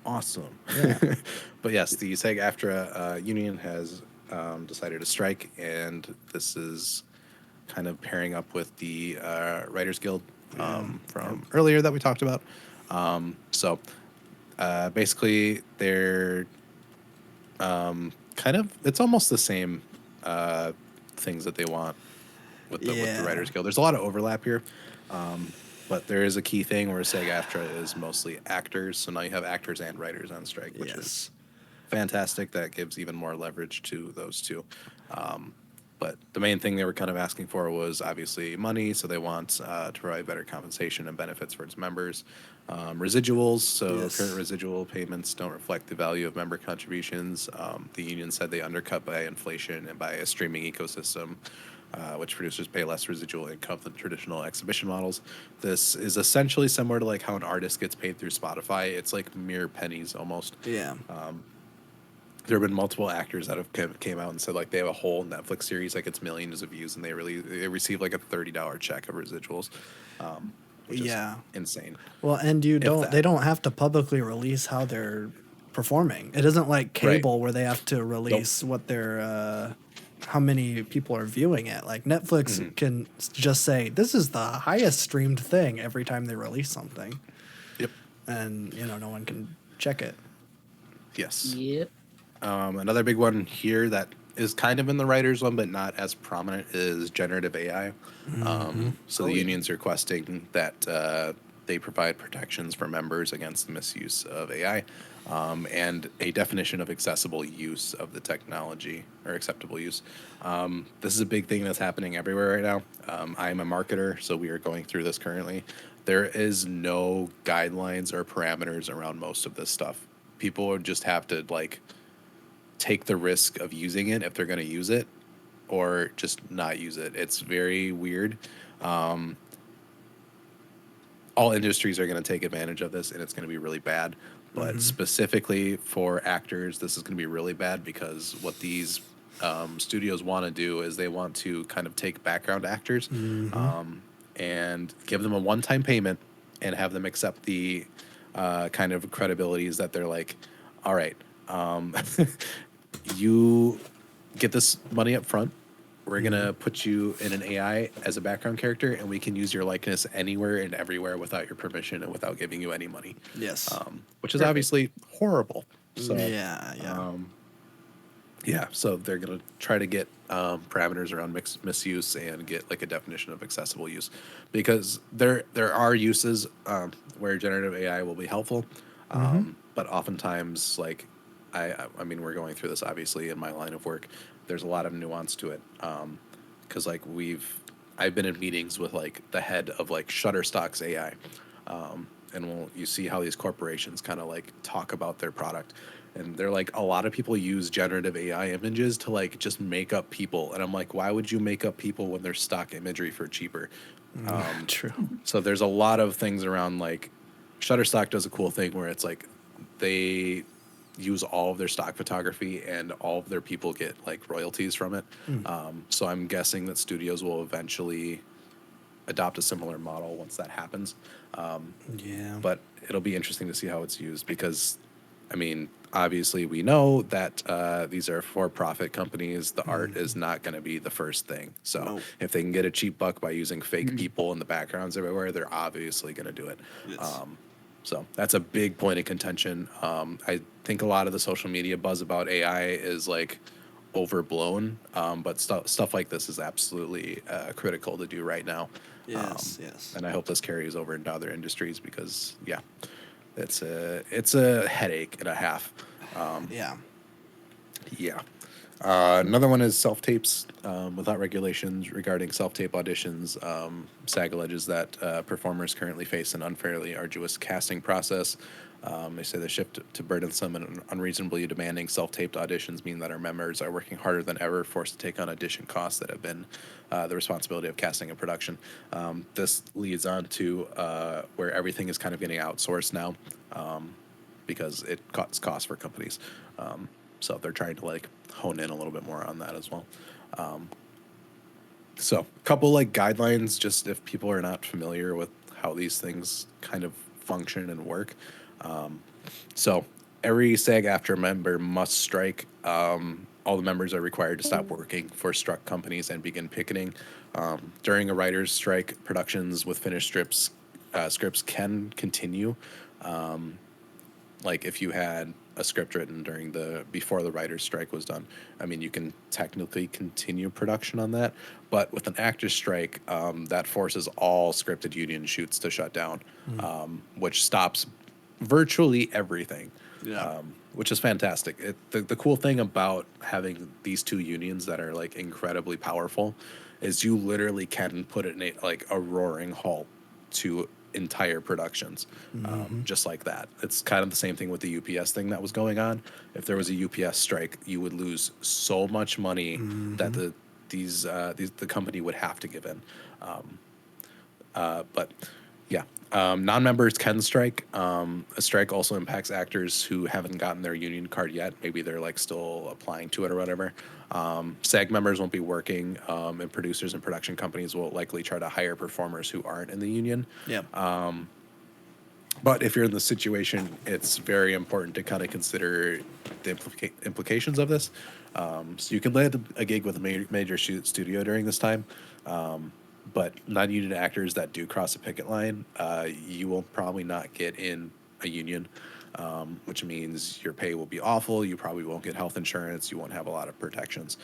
Awesome. Yeah. But yes, the SAG-AFTRA union has decided to strike, and this is kind of pairing up with the Writers Guild from earlier that we talked about. So basically, they're kind of, it's almost the same things that they want. with the Writers Guild. There's a lot of overlap here, but there is a key thing where SAG-AFTRA is mostly actors, so now you have actors and writers on strike, which is fantastic. That gives even more leverage to those two. But the main thing they were kind of asking for was obviously money, so they want to provide better compensation and benefits for its members. Residuals, so current residual payments don't reflect the value of member contributions. The union said they undercut by inflation and by a streaming ecosystem, which producers pay less residual income than traditional exhibition models. This is essentially similar to like how an artist gets paid through Spotify. It's like mere pennies almost. Yeah. There have been multiple actors that have came out and said like they have a whole Netflix series that gets millions of views and they receive like a $30 check of residuals, which is insane. Well, and they don't have to publicly release how they're performing. It isn't like cable where they have to release what their how many people are viewing it. Like Netflix can just say this is the highest streamed thing every time they release something. Yep. And no one can check it. Yes. Yep. Another big one here that is kind of in the writers one, but not as prominent, is generative AI. So the union's requesting that they provide protections for members against the misuse of AI, and a definition of accessible use of the technology or acceptable use. This is a big thing that's happening everywhere right now. I'm a marketer, so we are going through this currently. There is no guidelines or parameters around most of this stuff. People would just have to like take the risk of using it if they're going to use it, or just not use it. It's very weird. All industries are going to take advantage of this, and it's going to be really bad. But specifically for actors, this is going to be really bad because what these studios want to do is they want to kind of take background actors and give them a one-time payment and have them accept the kind of credibilities that they're like, all right, you get this money up front. We're going to put you in an AI as a background character, and we can use your likeness anywhere and everywhere without your permission and without giving you any money. Yes. Which is obviously horrible. So, so they're going to try to get parameters around misuse and get like a definition of accessible use, because there are uses where generative AI will be helpful, but oftentimes like I mean, we're going through this obviously in my line of work. There's a lot of nuance to it, because like I've been in meetings with like the head of like Shutterstock's AI, and you see how these corporations kind of like talk about their product, and they're like, a lot of people use generative AI images to like just make up people, and I'm like, why would you make up people when there's stock imagery for cheaper? True. So there's a lot of things around like Shutterstock does a cool thing where it's like they use all of their stock photography and all of their people get like royalties from it. So I'm guessing that studios will eventually adopt a similar model once that happens. But it'll be interesting to see how it's used, because I mean, obviously we know that these are for-profit companies. The art is not going to be the first thing. So if they can get a cheap buck by using fake people in the backgrounds everywhere, they're obviously going to do it. Yes. So that's a big point of contention. I think a lot of the social media buzz about AI is like overblown, but stuff like this is absolutely critical to do right now. Yes. And I hope this carries over into other industries, because it's a headache and a half. Another one is self-tapes. Without regulations regarding self-tape auditions, SAG alleges that performers currently face an unfairly arduous casting process. They say the shift to burdensome and unreasonably demanding self-taped auditions mean that our members are working harder than ever, forced to take on audition costs that have been the responsibility of casting and production. This leads on to where everything is kind of getting outsourced now, because it cuts costs for companies. So they're trying to like hone in a little bit more on that as well. So a couple like guidelines, just if people are not familiar with how these things kind of function and work. So every SAG-AFTRA member must strike. All the members are required to stop working for struck companies and begin picketing. During a writer's strike, productions with finished scripts can continue. like if you had a script written before the writer's strike was done, I mean, you can technically continue production on that, but with an actor's strike, that forces all scripted union shoots to shut down, which stops virtually everything. Yeah. Which is fantastic. The cool thing about having these two unions that are like incredibly powerful is you literally can put it in like a roaring halt to entire productions, just like that. It's kind of the same thing with the UPS thing that was going on. If there was a UPS strike, you would lose so much money that the company would have to give in. But yeah, non-members can strike. A strike also impacts actors who haven't gotten their union card yet. Maybe they're like still applying to it or whatever. SAG members won't be working, and producers and production companies will likely try to hire performers who aren't in the union. Yep. But if you're in the situation, it's very important to kind of consider the implications of this. So you can land a gig with a major studio during this time. But non-union actors that do cross a picket line, you will probably not get in a union, which means your pay will be awful. You probably won't get health insurance. You won't have a lot of protections.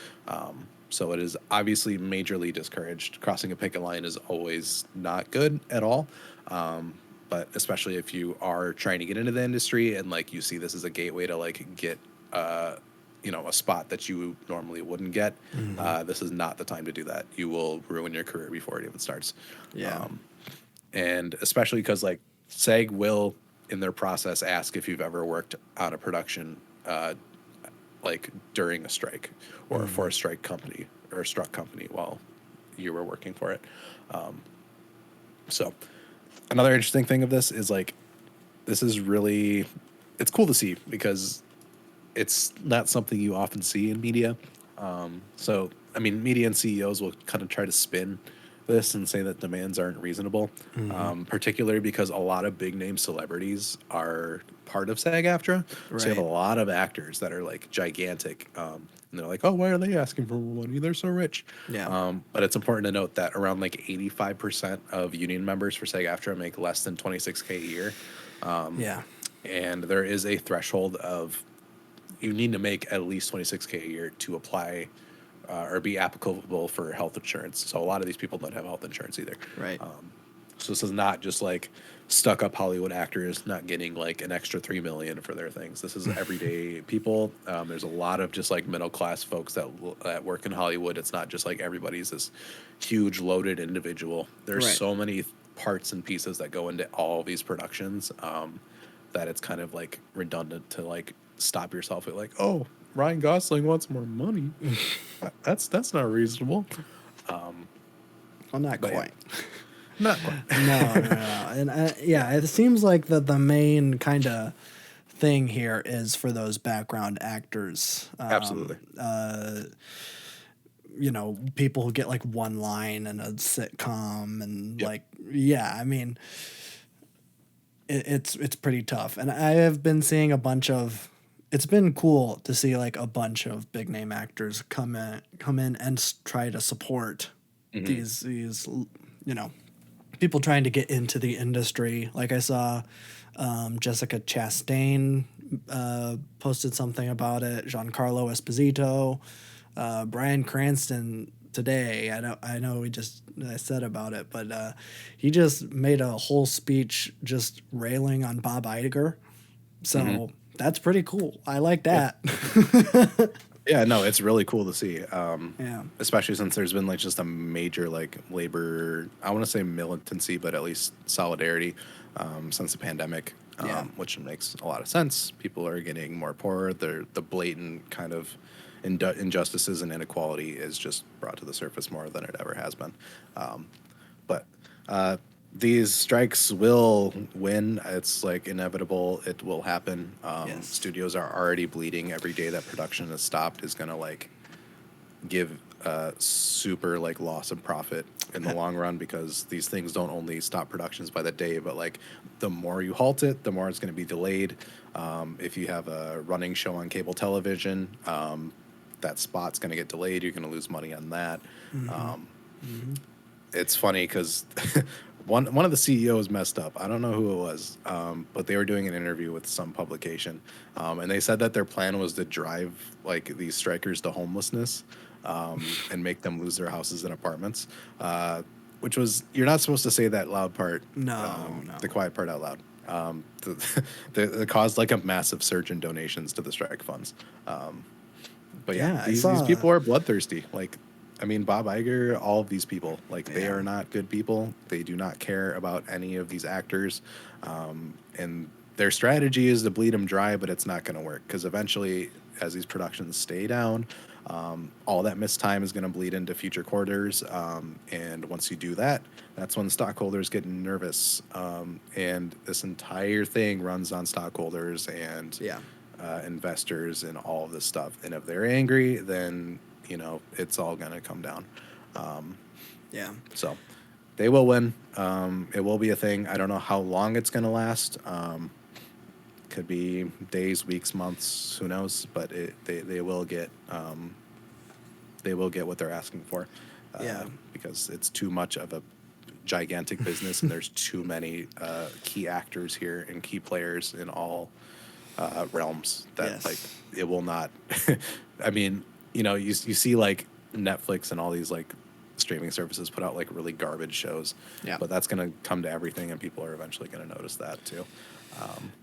So it is obviously majorly discouraged. Crossing a picket line is always not good at all. But especially if you are trying to get into the industry and like you see this as a gateway to like get a spot that you normally wouldn't get, this is not the time to do that. You will ruin your career before it even starts. Yeah. And especially because like SAG will in their process ask if you've ever worked on a production like during a strike or for a strike company or a struck company while you were working for it. So another interesting thing of this is like this is really it's cool to see because it's not something you often see in media. So, I mean, media and CEOs will kind of try to spin this and say that demands aren't reasonable, particularly because a lot of big name celebrities are part of SAG-AFTRA. So you have a lot of actors that are like gigantic. And they're like, oh, why are they asking for more money? They're so rich. Yeah. But it's important to note that around like 85% of union members for SAG-AFTRA make less than $26K a year. Yeah. And there is a threshold of you need to make at least $26K a year to apply or be applicable for health insurance. So a lot of these people don't have health insurance either. Right. So this is not just like stuck up Hollywood actors not getting like an extra $3 million for their things. This is everyday people. There's a lot of just like middle class folks that work in Hollywood. It's not just like everybody's this huge loaded individual. There's so many parts and pieces that go into all these productions that it's kind of like redundant to like stop yourself at like, oh, Ryan Gosling wants more money. That's not reasonable. Well, not quite. Not quite. No. And it seems like the main kind of thing here is for those background actors. Absolutely. People who get like one line in a sitcom and I mean, it's pretty tough. And I have been seeing it's been cool to see like a bunch of big name actors come in and try to support these people trying to get into the industry. Like I saw Jessica Chastain posted something about it. Giancarlo Esposito, Bryan Cranston today. I know I said about it, but he just made a whole speech just railing on Bob Iger. So that's pretty cool. I like that. Yeah, no, it's really cool to see. Yeah. Especially since there's been like just a major like labor, I want to say militancy, but at least solidarity since the pandemic, which makes a lot of sense. People are getting more poor. The blatant kind of injustices and inequality is just brought to the surface more than it ever has been. But these strikes will win. It's like inevitable. It will happen. Studios are already bleeding. Every day that production is stopped is going to like give super like loss of profit in the long run, because these things don't only stop productions by the day, but like the more you halt it, the more it's going to be delayed. If you have a running show on cable television, that spot's going to get delayed. You're going to lose money on that. It's funny because one of the CEOs messed up. I don't know who it was, but they were doing an interview with some publication, and they said that their plan was to drive like these strikers to homelessness, and make them lose their houses and apartments. Which was, you're not supposed to say that loud part, No, no. the quiet part out loud. The caused like a massive surge in donations to the strike funds. But yeah, Yeah, I these saw- people are bloodthirsty. Like, I mean, Bob Iger, all of these people, like they Yeah. are not good people. They do not care about any of these actors, and their strategy is to bleed them dry, but it's not going to work because eventually, as these productions stay down, all that missed time is going to bleed into future quarters, and once you do that, that's when stockholders get nervous, and this entire thing runs on stockholders and Yeah. investors and all of this stuff. And if they're angry, then it's all gonna come down. Yeah. So they will win. It will be a thing. I don't know how long it's gonna last. Could be days, weeks, months. Who knows? But they will get what they're asking for. Yeah. Because it's too much of a gigantic business, and there's too many key actors here and key players in all realms that Yes. like it will not. I mean, you see like Netflix and all these like streaming services put out like really garbage shows, Yeah. but that's gonna come to everything, and people are eventually gonna notice that too.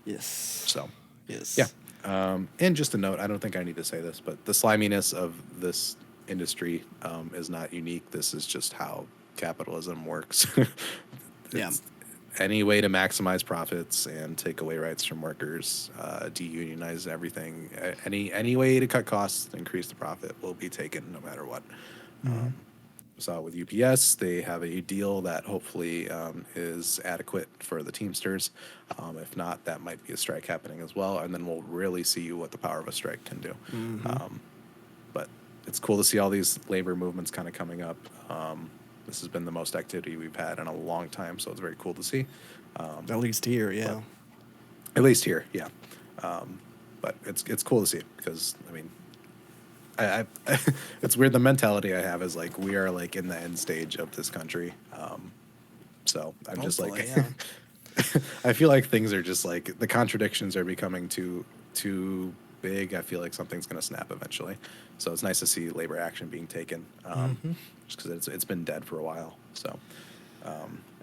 Yes. So Yes. yeah. And just a note, I don't think I need to say this, but the sliminess of this industry is not unique. This is just how capitalism works. Yeah. It's any way to maximize profits and take away rights from workers, deunionize everything. Any way to cut costs, increase the profit will be taken no matter what. Saw with UPS, they have a deal that hopefully is adequate for the Teamsters. If not, that might be a strike happening as well, and then we'll really see what the power of a strike can do. But it's cool to see all these labor movements kind of coming up. This has been the most activity we've had in a long time, so it's very cool to see. At least here, yeah. At least here, yeah. But it's cool to see because I mean, I it's weird. The mentality I have is like we are like in the end stage of this country. So I'm just like, Hopefully, yeah. I feel like things are just like the contradictions are becoming too big. I feel like something's going to snap eventually. So it's nice to see labor action being taken, just because it's been dead for a while. So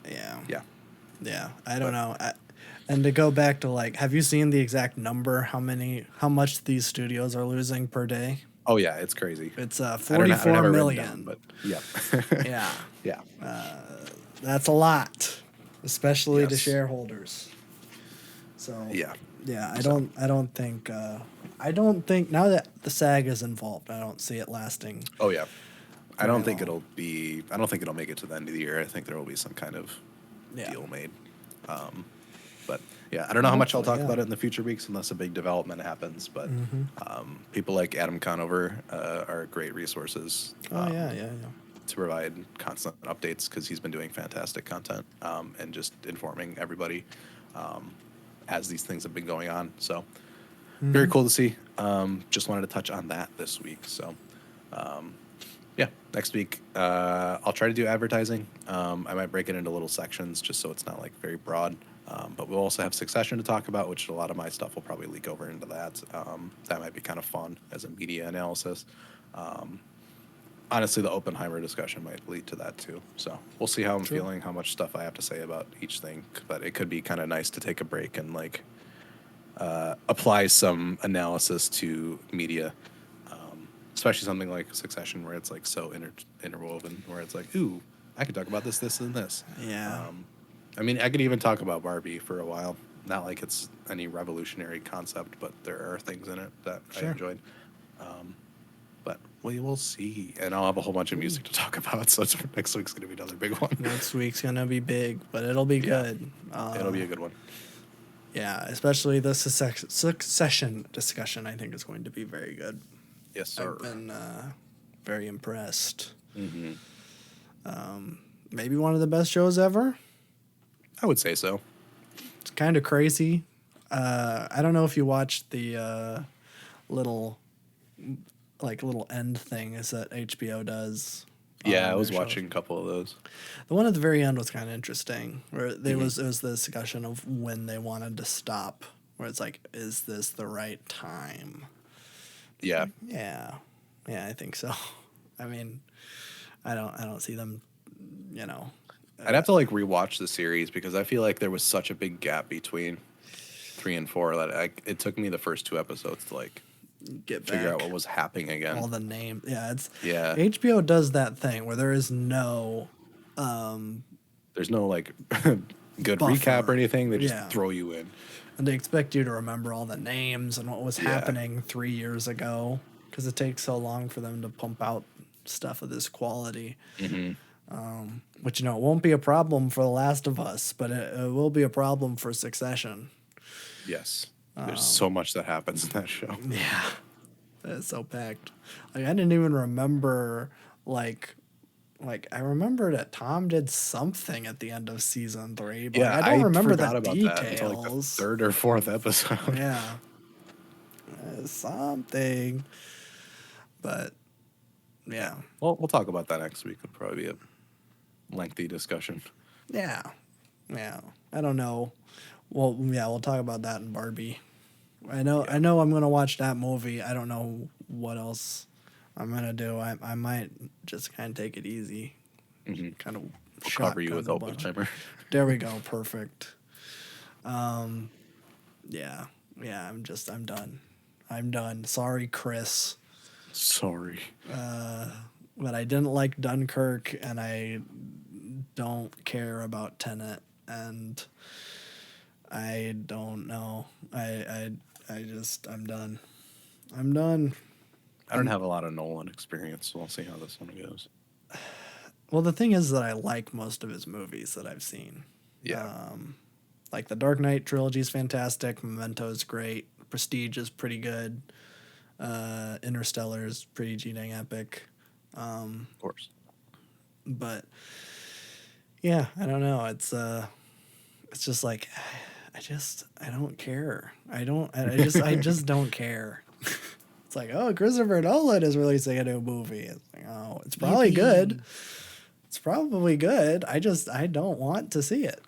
Yeah. yeah. Yeah. I don't know. And to go back to like, have you seen the exact number? How much these studios are losing per day? Oh yeah, it's crazy. It's I don't have 44 it written million. down, but yeah. Yeah. Yeah. That's a lot, especially to Yes. shareholders. So Yeah. yeah, I don't think now that the SAG is involved, I don't see it lasting. Oh yeah. I don't think long. I don't think it'll make it to the end of the year. I think there will be some kind of Yeah. deal made. But yeah, I don't know how much I'll talk Hopefully, yeah. about it in the future weeks unless a big development happens. But people like Adam Conover are great resources Oh yeah. to provide constant updates because he's been doing fantastic content and just informing everybody as these things have been going on. So very cool to see. Just wanted to touch on that this week. So yeah, next week I'll try to do advertising. I might break it into little sections just so it's not like very broad. But we'll also have Succession to talk about, which a lot of my stuff will probably leak over into that. That might be kind of fun as a media analysis. Honestly, the Oppenheimer discussion might lead to that too. So we'll see how I'm feeling, how much stuff I have to say about each thing. But it could be kind of nice to take a break and like apply some analysis to media, especially something like Succession, where it's like so interwoven, where it's like, ooh, I could talk about this, this, and this. Yeah. I mean, I could even talk about Barbie for a while. Not like it's any revolutionary concept, but there are things in it that I Sure. enjoyed. But we will see. And I'll have a whole bunch of music to talk about, so next week's going to be another big one. Next week's gonna be big, but it'll be Yeah. good. It'll be a good one. Yeah, especially the Succession discussion. I think is going to be very good. Yes, sir. I've been very impressed. Mm-hmm. Maybe one of the best shows ever. I would say so. It's kind of crazy. I don't know if you watched the little end thing is that HBO does Yeah, I was their shows. watching a couple of those. The one at the very end was kind of interesting, where it was the discussion of when they wanted to stop, where it's like, is this the right time? Yeah. Yeah, I think so. I mean, I don't see them, you know. I'd have to like rewatch the series because I feel like there was such a big gap between 3 and 4 that it took me the first 2 episodes to like Get figure back out what was happening again. all the names. Yeah, it's Yeah. HBO does that thing where there is no There's no like good buffer. recap or anything. They just Yeah. throw you in. And they expect you to remember all the names and what was happening 3 years ago, because it takes so long for them to pump out stuff of this quality. Which, it won't be a problem for The Last of Us, but it will be a problem for Succession. Yes. There's so much that happens in that show. Yeah. It's so packed. Like, I didn't even remember, like I remember that Tom did something at the end of season 3, but Yeah, I don't remember forgot the about details. that until like the 3rd or 4th episode. Yeah. Something. But yeah. Well, we'll talk about that next week. It'll probably be a lengthy discussion. Yeah. I don't know. Well, yeah, we'll talk about that in Barbie. I know I'm gonna watch that movie. I don't know what else I'm gonna do. I might just kind of take it easy. Kind of We'll cover you with Oppenheimer. There we go. Perfect. Yeah. I'm done. I'm done. Sorry, Chris. Sorry. But I didn't like Dunkirk, and I don't care about Tenet, and I don't know. I'm done. I'm done. I don't have a lot of Nolan experience, so we'll see how this one goes. Well, the thing is that I like most of his movies that I've seen. Yeah. Like the Dark Knight trilogy is fantastic. Memento is great. Prestige is pretty good. Interstellar is pretty G-dang epic. Of course. But yeah, I don't know. It's just like I don't care. I just don't care. It's like, oh, Christopher Nolan is releasing a new movie. It's like, oh, it's probably good. It's probably good. I don't want to see it.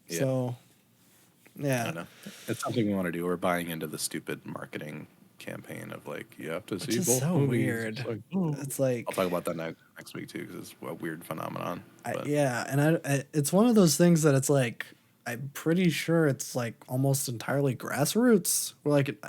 Yeah. So yeah. I don't know. It's something we want to do. We're buying into the stupid marketing campaign of like, you have to see both so movies. weird. It's like I'll talk about that next week too, because it's a weird phenomenon. And it's one of those things that it's like, I'm pretty sure it's like almost entirely grassroots. We're like,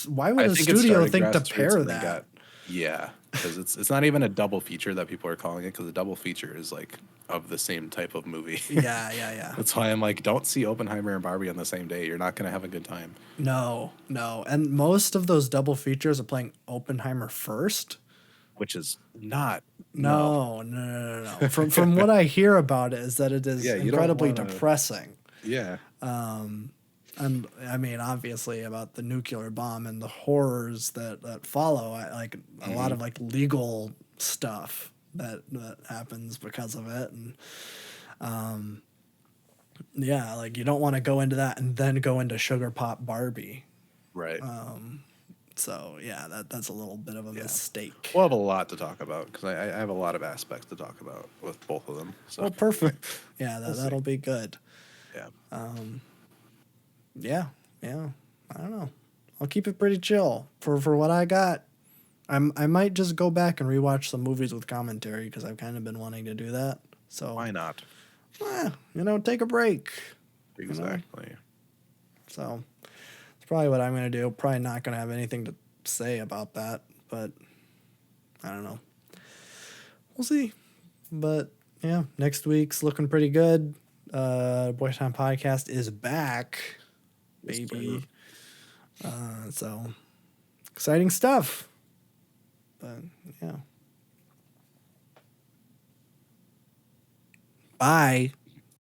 why would a studio think to pair that? Yeah, because it's not even a double feature that people are calling it, because a double feature is like of the same type of movie. Yeah. That's why I'm like, don't see Oppenheimer and Barbie on the same day. You're not going to have a good time. No. And most of those double features are playing Oppenheimer first. Which is not. No. From what I hear about it is that it is incredibly depressing. Yeah. And I mean, obviously about the nuclear bomb and the horrors that follow, like a lot of like legal stuff that happens because of it. And yeah, like you don't want to go into that and then go into Sugar Pop Barbie. Right. So yeah, that's a little bit of a mistake. We'll have a lot to talk about, because I have a lot of aspects to talk about with both of them. So. Well, perfect. Yeah, that'll be good. Yeah. Yeah. I don't know. I'll keep it pretty chill for what I got. I might just go back and rewatch some movies with commentary, because I've kind of been wanting to do that. So Why not? Take a break. Exactly. So it's probably what I'm going to do. Probably not going to have anything to say about that, but I don't know. We'll see. But yeah, next week's looking pretty good. Boy Time Podcast is back, baby. So exciting stuff. But yeah. Bye.